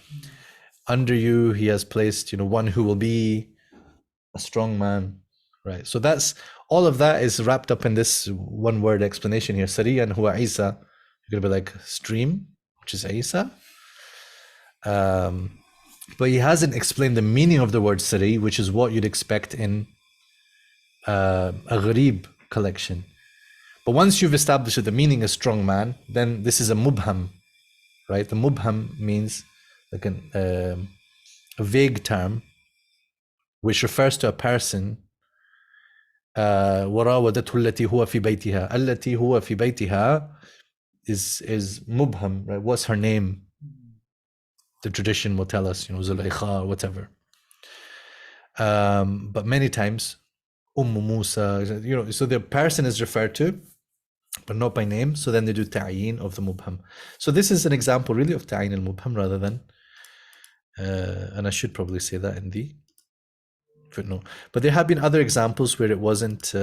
Under you, he has placed, one who will be a strong man. Right. So that's all of that is wrapped up in this one word explanation here. Sariyan huwa Isa. You're gonna be like stream, which is Isa. But he hasn't explained the meaning of the word Sari, which is what you'd expect in a Gharib collection. But once you've established that the meaning is strong man, then this is a mubham, right? The mubham means like a vague term which refers to a person. وراودته التي هو في بيتها. التي هو في بيتها is mubham, right? What's her name? The tradition will tell us, Zulaykha or whatever. But many times, Musa, so the person is referred to, but not by name. So then they do ta'yin of the mubham. So this is an example really of ta'yin al-mubham rather than, and I should probably say that in the footnote. But there have been other examples where it wasn't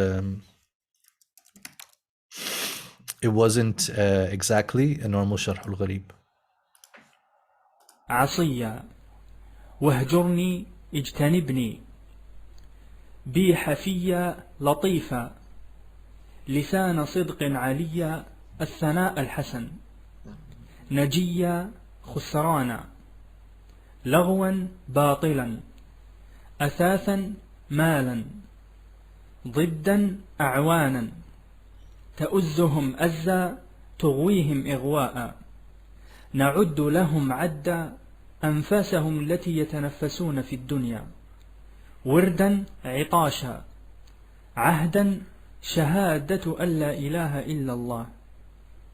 exactly a normal sharh al-gharib. عصيا واهجرني اجتنبني. بي حفيا لطيفا. لسان صدق عليا. الثناء الحسن. نجيا خسرانا. لغوا باطلا. أثاثا مالا. ضدا أعوانا. تؤزهم أزا. تغويهم إغواء. نعد لهم عدا. أنفاسهم التي يتنفسون في الدنيا. وردا عطاشا. عهدا شهادة أن لا إله إلا الله.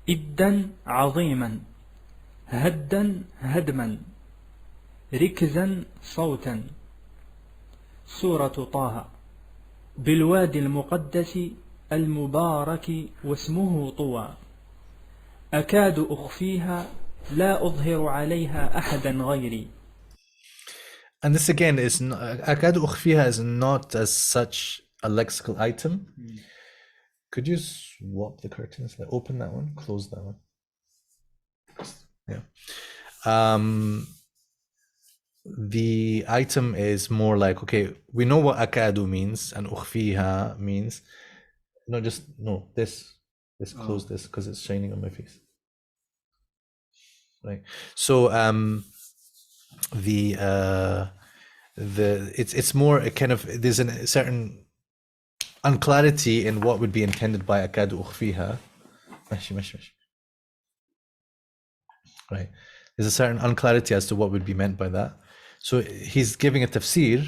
إدا عظيما. هدا هدما. ركزا صوتا. سورة طه. بالوادي المقدس المبارك واسمه طوى. أكاد أخفيها. لا أظهر عليها أحدا غيري. And this again is أكاد أخفيها is not as such a lexical item. Could you swap the curtains? Like open that one, close that one. Yeah. The item is more like, okay, we know what akadu means and ukhfiha means. This close this because it's shining on my face. Right. So it's more a kind of, there's a certain unclarity in what would be intended by akadu ukhfiha. Right. There's a certain unclarity as to what would be meant by that. So he's giving a tafsir,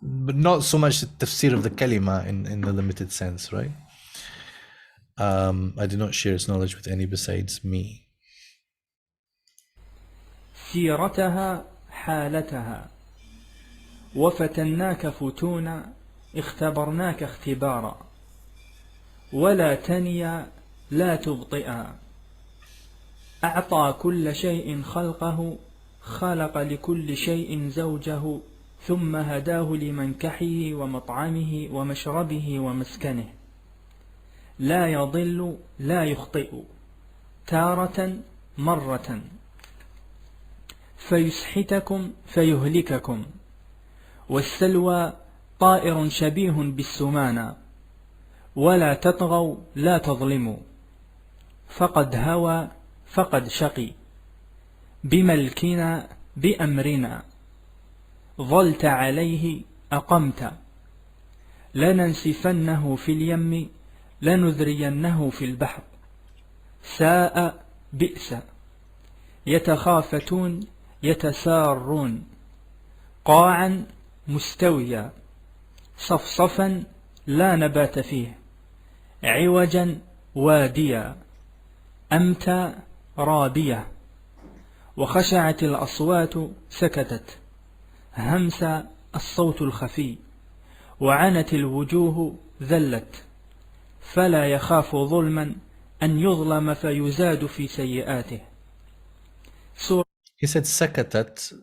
but not so much the tafsir of the kalima in the limited sense, right? I do not share his knowledge with any besides me. سيرتها حالتها. وفتناك فتونا. اختبرناك اختبارا. ولا تنيا. لا تبطئا. أعطى كل شيء خلقه. خلق لكل شيء زوجه. ثم هداه لمنكحه ومطعمه ومشربه ومسكنه. لا يضل. لا يخطئ. تارة مرة. فيسحتكم فيهلككم. والسلوى طائر شبيه بالسمانة. ولا تطغوا. لا تظلموا. فقد هوى. فقد شقي بملكنا بأمرنا ظلت عليه أقمت لننسفنه في اليم لنذرينه في البحر ساء بئس يتخافتون يتسارون قاعا مستويا صفصفا لا نبات فيه عوجا واديا أمتى رابية وخشعت الأصوات سكتت همس الصوت الخفي وعنت الوجوه ذلت فلا يخاف ظلما أن يظلم فيزاد في سيئاته. He said sakatat.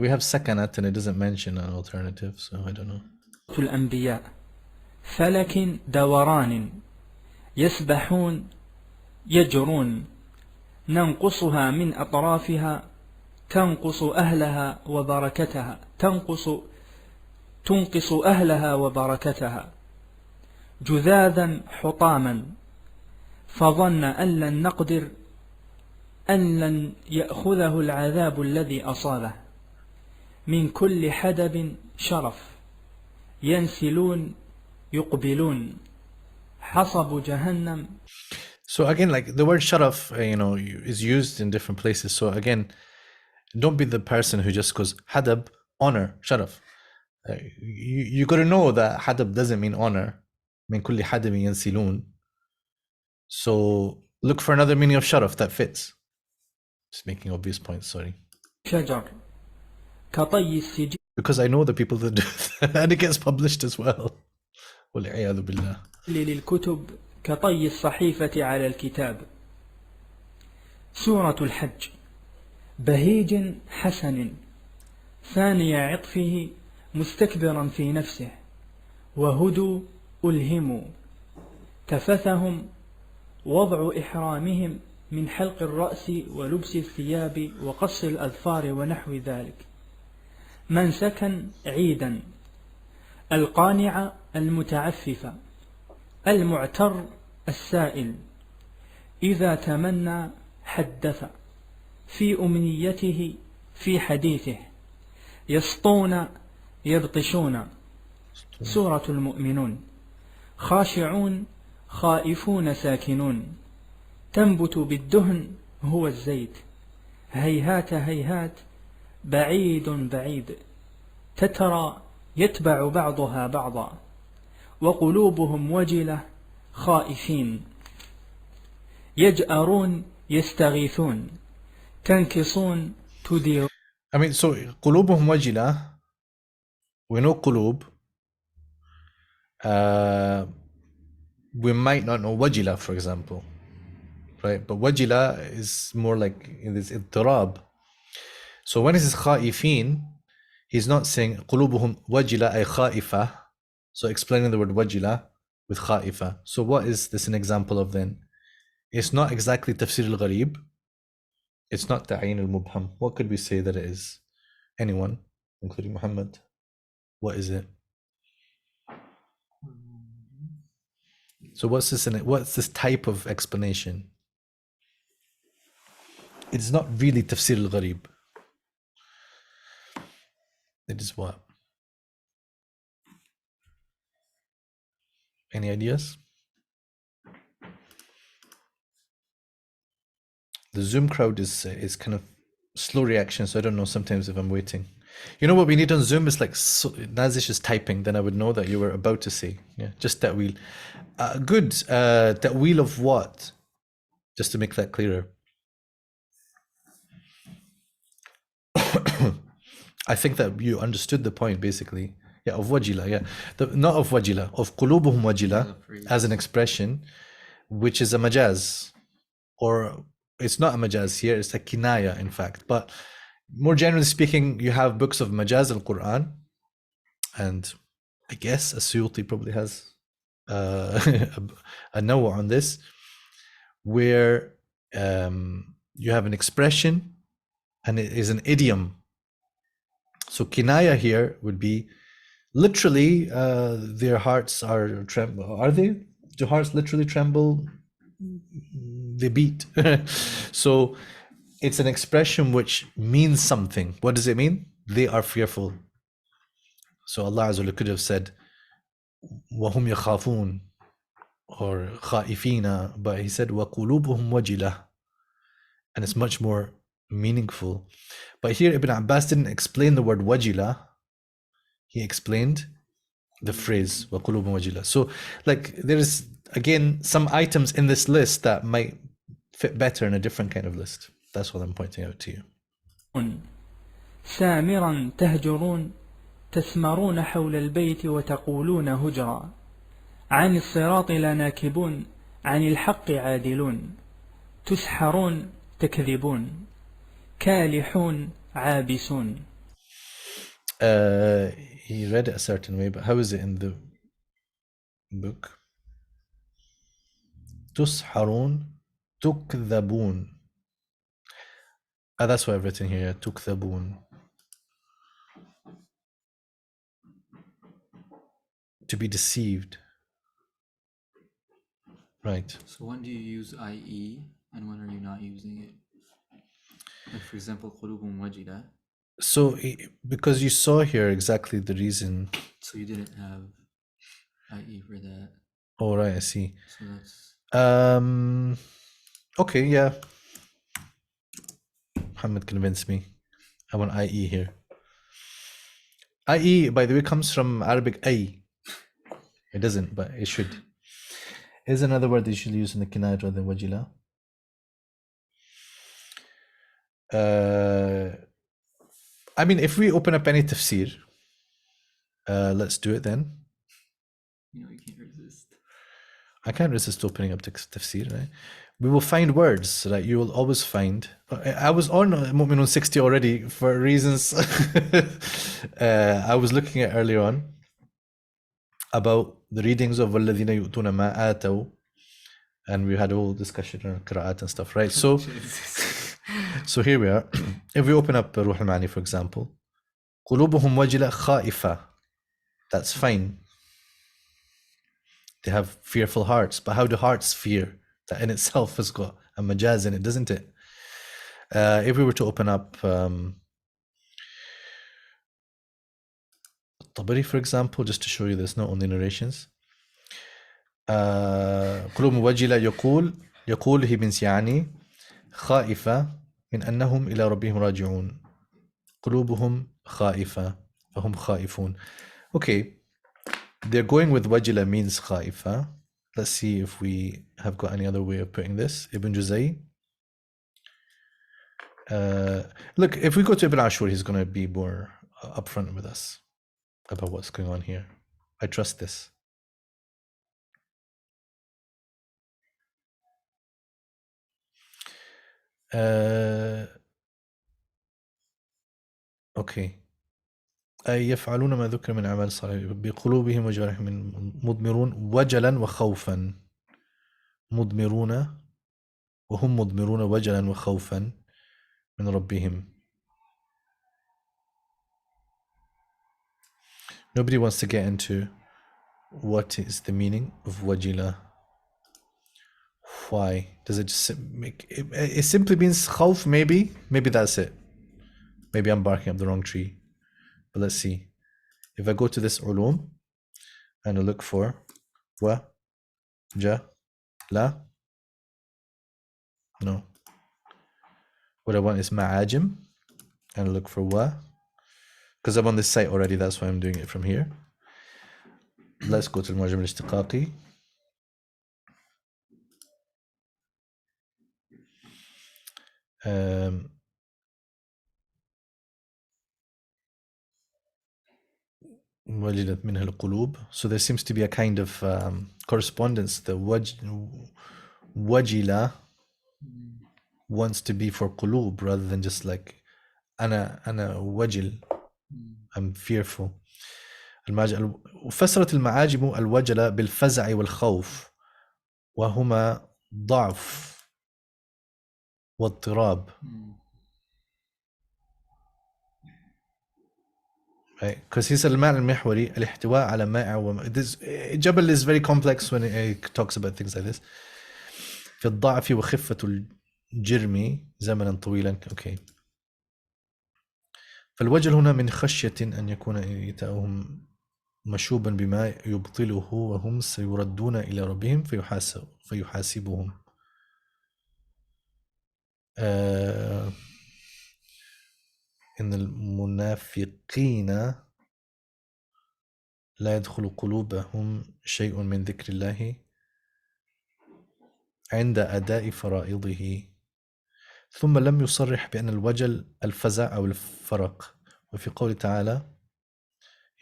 We have sakanat and it doesn't mention an alternative, so I don't know. الأنبياء فلك دوران يسبحون يجرون ننقصها من أطرافها تنقص أهلها وبركتها تنقص أهلها وبركتها جذاذا حطاما فظن أن لن نقدر أن لن يأخذه العذاب الذي أصابه من كل حدب شرف ينسلون يقبلون حصب جهنم. So again, like the word sharaf, is used in different places. So again, don't be the person who just goes hadab, honor, sharaf. You got to know that hadab doesn't mean honor. من كل حدب ينسلون. So look for another meaning of sharaf that fits. Just making obvious points, sorry. شجر كطي السجين. Because I know the people that do that, and it gets published as well. والعياذ بالله. للكتب كطي الصحيفة على الكتاب. سورة الحج بهيج حسن ثاني عطفه مستكبرا في نفسه وهدوا ألهموا كفثهم وضع إحرامهم من حلق الرأس ولبس الثياب وقص الأظفار ونحو ذلك منسكا عيدا القانع المتعفف المعتر السائل إذا تمنى حدث في أمنيته في حديثه يسطون يبطشون. سورة المؤمنون خاشعون خائفون ساكنون تنبت بالدهن هو الزيت هيهات هيهات بعيد بعيد تترى يتبع بعضها بعضا وقلوبهم وجلة خائفين يجأرون يستغيثون تنكصون تدير. I mean, so قلوبهم وجلة, we know قلوب. We might not know wajila, for example, right? But wajila is more like in this idtirab. So when he says khaifin, he's not saying قلوبهم وجلة أي خائفة. So explaining the word wajila with khaifa. So what is this an example of then? It's not exactly tafsir al-Gharib. It's not ta'ayin al-mubham. What could we say that it is? Anyone, including Muhammad? What is it? So what's this type of explanation? It's not really tafsir al-Gharib. It is what? Any ideas? The Zoom crowd is kind of slow reaction, so I don't know sometimes if I'm waiting. You know what we need on Zoom is like Nazish is typing, then I would know that you were about to say. Yeah, just ta'wil. Good. Ta'wil of what? Just to make that clearer. I think that you understood the point basically. Yeah, of wajila. Yeah, not of wajila, of qulubuhum wajila as an expression, which is a majaz, or it's not a majaz here. It's a kinaya, in fact. But more generally speaking, you have books of majaz al-Qur'an, and I guess al-Suyuti probably has a note on this, where you have an expression and it is an idiom. So kinaya here would be literally their hearts are tremble. Are they? Do hearts literally tremble? they beat. So it's an expression which means something. What does it mean? They are fearful. So Allah Azza wa Jalla could have said وَهُمْ يَخَافُونَ or خَائِفِينَ, but he said وَقُلُوبُهُمْ وَجِلَةٌ, and it's much more meaningful. But here Ibn Abbas didn't explain the word wajila, he explained the phrase وَقُلُوبُهُمْ وَجِلَةٌ. So like there is again some items in this list that might fit better in a different kind of list. That's what I'm pointing out to you. سامرا تهجرون تسمرون حول البيت وتقولون هجرا عن الصراط لناكبون عن الحق عادلون تسحرون تكذبون كالحون عابسون. He read it a certain way, but how is it in the book? تسحرون تكذبون. That's what I've written here. تكذبون. To be deceived. Right. So when do you use IE and when are you not using it? Like for example, قلوبهم وجلة. So because you saw here exactly the reason. So you didn't have IE for that. Oh right, I see. So that's okay, yeah. Muhammad convinced me. I want IE here. IE, by the way, comes from Arabic ay. It doesn't, but it should. Is another word that you should use in the kinayat rather than wajila. I mean, if we open up any tafsir, let's do it then. You know, you can't resist. I can't resist opening up tafsir, right? We will find words, right? You will always find. I was on Mu'minun 60 already for reasons I was looking at earlier on about the readings of وَالَّذِينَ يُؤْتُونَ مَا آتَوْا, and we had a whole discussion on qira'at and stuff, right? So, so here we are. If we open up Ruh al-Ma'ani, for example, قُلُوبُهُمْ وَجِلَةٌ خَائِفَةٌ, that's fine. They have fearful hearts, but how do hearts fear? That in itself has got a majaz in it, doesn't it? If we were to open up Tabari, for example, just to show you this, not only narrations. قلوب وجلة يقول he means يعني خائفة من أنهم إلى ربهم راجعون. قلوبهم خائفة فهم خائفون. Okay, they're going with wajila means خائفة. Let's see if we have got any other way of putting this. Ibn Juzay. Look, if we go to Ibn Ashur, he's going to be more upfront with us about what's going on here. I trust this. Okay. أي يفعلون ما ذكر من أعمال الصالحين بقلوبهم وجوارحهم مضمرون وجلا وخوفا. مضمرون وهم مضمرون وجلا وخوفا من ربهم. Nobody wants to get into what is the meaning of wajila. Why? Does it just make it simply means khawf? Maybe that's it. Maybe I'm barking up the wrong tree. But let's see. If I go to this ulum and I look for wa, ja, la, no. What I want is ma'ajim and I look for wa. Because I'm on this site already, that's why I'm doing it from here. Let's go to al-Mu'jam al-Ishtiqaqi. وجلت منها القلوب. So there seems to be a kind of correspondence. The wajila wants to be for qulub rather than just like أنا wajil. I'm fearful. فسرت المعاجم الوجل بالفزع والخوف وهما ضعف واضطراب. Right, because he said المعنى المحوري الاحتواء على مائع. This Jabal is very complex when it talks about things like this. في الضعف وخفة الجرم زمنا طويلا. okay. فالوجل هنا من خشية أن يكون إيتاؤهم مشوبا بما يبطله وهم سيردون إلى ربهم فيحاسبهم. إن المنافقين لا يدخل قلوبهم شيء من ذكر الله عند أداء فرائضه. ثم لم يصرح بأن الوجل الفزع أو الفرق. وفي قول تعالى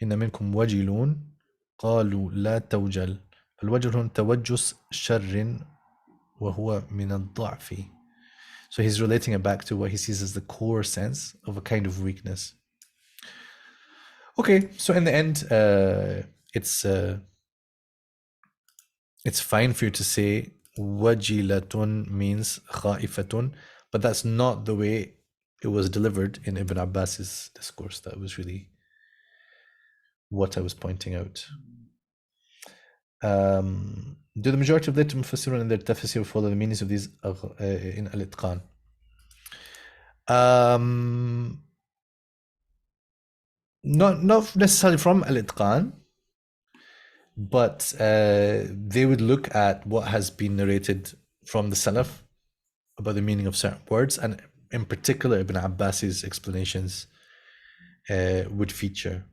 إن منكم وجلون قالوا لا توجل. الوجل هنا توجس شر وهو من الضعف. So he's relating it back to what he sees as the core sense of a kind of weakness. Okay, so in the end, it's fine for you to say wajilatun means khaifatun, but that's not the way it was delivered in Ibn Abbas's discourse. That was really what I was pointing out. Do the majority of later Mufassirun in their tafsir follow the meanings of these in Al-Itqan? Not necessarily from Al-Itqan, but they would look at what has been narrated from the Salaf about the meaning of certain words, and in particular Ibn Abbas's explanations would feature.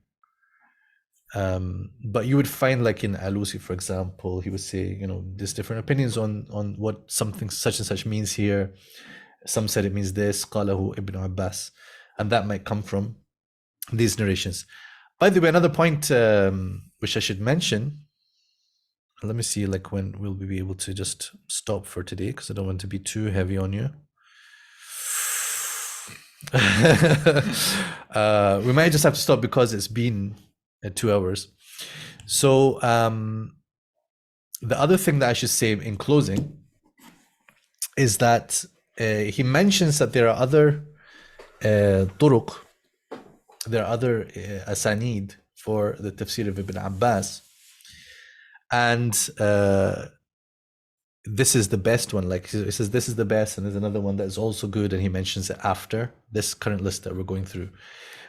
But you would find, like in Alusi, for example, he would say, there's different opinions on what something such and such means here. Some said it means this, qalahu Ibn Abbas, and that might come from these narrations. By the way, another point which I should mention, let me see like when we'll be able to just stop for today, because I don't want to be too heavy on you. We might just have to stop because it's been 2 hours. So the other thing that I should say in closing is that he mentions that there are other turuq, there are other asanid for the tafsir of Ibn Abbas, and this is the best one. Like he says, this is the best, and there's another one that is also good, and he mentions it after this current list that we're going through.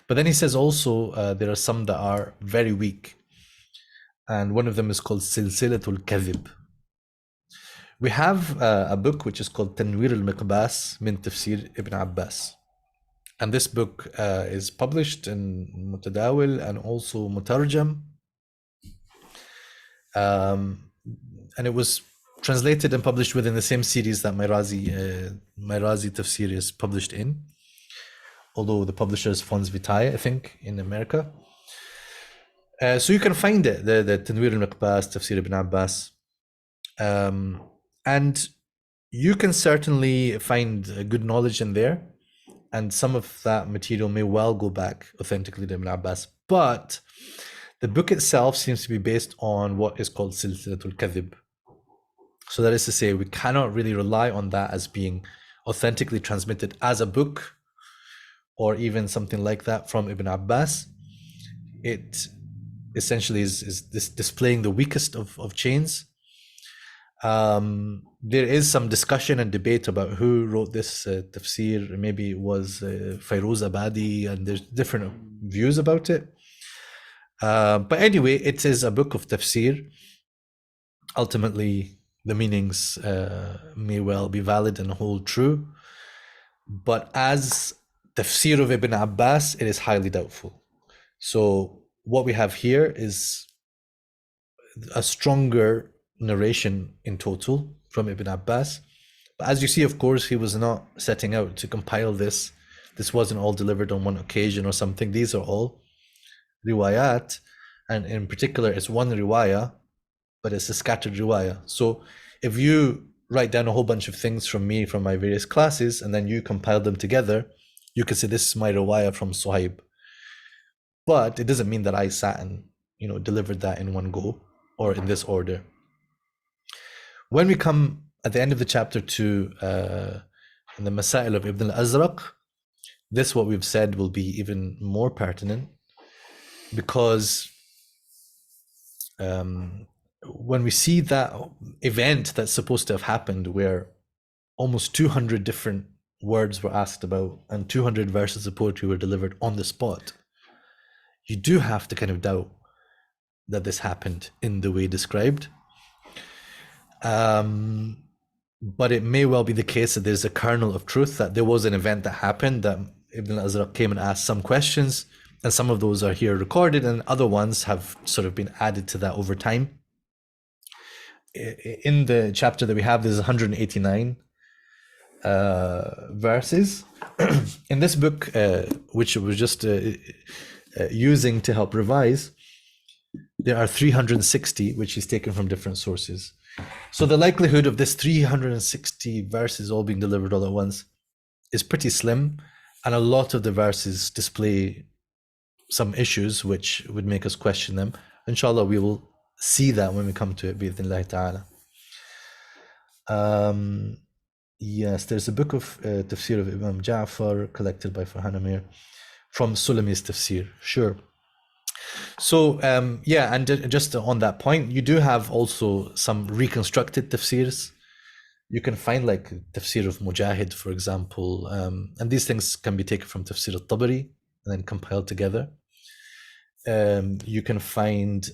But then he says also there are some that are very weak, and one of them is called Silsilatul Kadhib. We have a book which is called Tanwir al-Miqbas min Tafsir Ibn Abbas, and this book is published in Mutadawil and also Mutarjam, and it was translated and published within the same series that Mirazi Tafsir is published in, although the publisher is Fons Vitae, I think, in America. So you can find it, the Tanwir al-Miqbas, Tafsir Ibn Abbas. And you can certainly find good knowledge in there, and some of that material may well go back authentically to Ibn Abbas. But the book itself seems to be based on what is called Silsilatul Kadhib. So that is to say, we cannot really rely on that as being authentically transmitted as a book, or even something like that from Ibn Abbas. It essentially is this displaying the weakest of chains. There is some discussion and debate about who wrote this tafsir. Maybe it was Fairuz Abadi, and there's different views about it. But anyway, it is a book of tafsir. Ultimately, the meanings may well be valid and hold true. But as tafsir of Ibn Abbas, it is highly doubtful. So what we have here is a stronger narration in total from Ibn Abbas. But as you see, of course, he was not setting out to compile this. This wasn't all delivered on one occasion or something. These are all riwayat, and in particular, it's one riwayah, but it's a scattered riwayah. So if you write down a whole bunch of things from me, from my various classes, and then you compile them together, you can say, this is my riwayah from Sohaib. But it doesn't mean that I sat and delivered that in one go or in this order. When we come at the end of the chapter to the Masail of Ibn al-Azraq, this, what we've said, will be even more pertinent, because when we see that event that's supposed to have happened where almost 200 different words were asked about and 200 verses of poetry were delivered on the spot, you do have to kind of doubt that this happened in the way described. But it may well be the case that there's a kernel of truth, that there was an event that happened, that Ibn al-Azraq came and asked some questions, and some of those are here recorded, and other ones have sort of been added to that over time. In the chapter that we have, there's 189 verses. In this book, which I was just using to help revise, there are 360, which is taken from different sources. So the likelihood of this 360 verses all being delivered all at once is pretty slim, and a lot of the verses display some issues which would make us question them. Inshallah, we will see that when we come to it, bi'idhnillahi ta'ala. Yes, there's a book of Tafsir of Imam Ja'far collected by Farhan Amir from Sulami's Tafsir. Sure. So yeah, and just on that point, you do have also some reconstructed tafsirs. You can find like Tafsir of Mujahid, for example, and these things can be taken from Tafsir al-Tabari and then compiled together. You can find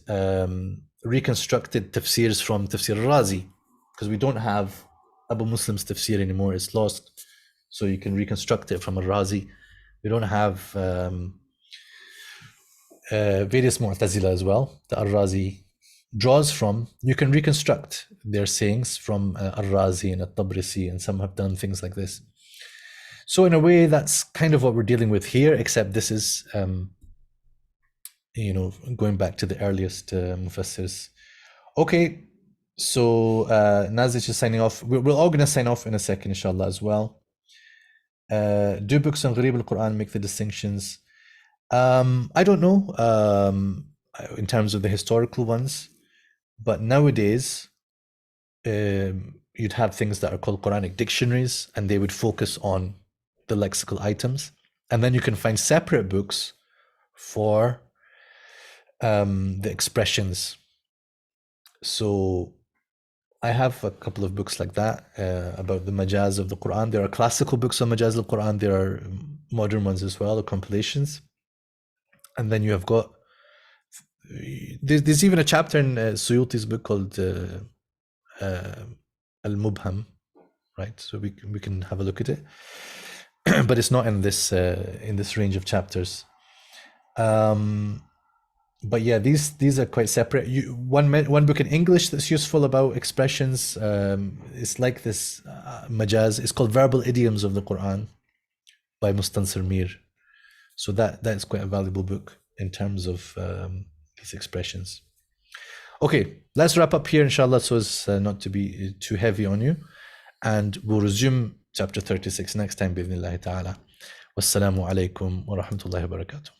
reconstructed tafsirs from Tafsir al-Razi, because we don't have Abu Muslim's tafsir anymore, it's lost. So you can reconstruct it from al-Razi. We don't have various Mu'tazila as well, that al-Razi draws from. You can reconstruct their sayings from al-Razi and al-Tabrisi, and some have done things like this. So in a way, that's kind of what we're dealing with here, except this is, going back to the earliest Mufassirs. Okay, so Nazish is signing off. We're all going to sign off in a second, inshallah, as well. Do books on Gharib al-Qur'an make the distinctions? I don't know in terms of the historical ones, but nowadays you'd have things that are called Quranic dictionaries, and they would focus on the lexical items, and then you can find separate books for the expressions. So I have a couple of books like that about the majaz of the Quran. There are classical books on majaz al-Quran. There are modern ones as well, or compilations. And then you have got, there's even a chapter in Suyuti's book called Al-Mubham, right? So we can have a look at it, but it's not in this range of chapters. But yeah, these are quite separate. One book in English that's useful about expressions. It's like this majaz. It's called Verbal Idioms of the Quran by Mustansir Mir. So that's quite a valuable book in terms of these expressions. Okay, let's wrap up here, inshallah, so as not to be too heavy on you. And we'll resume chapter 36 next time, bi'idhnillahi ta'ala. Wassalamu alaikum wa rahmatullahi wa barakatuh.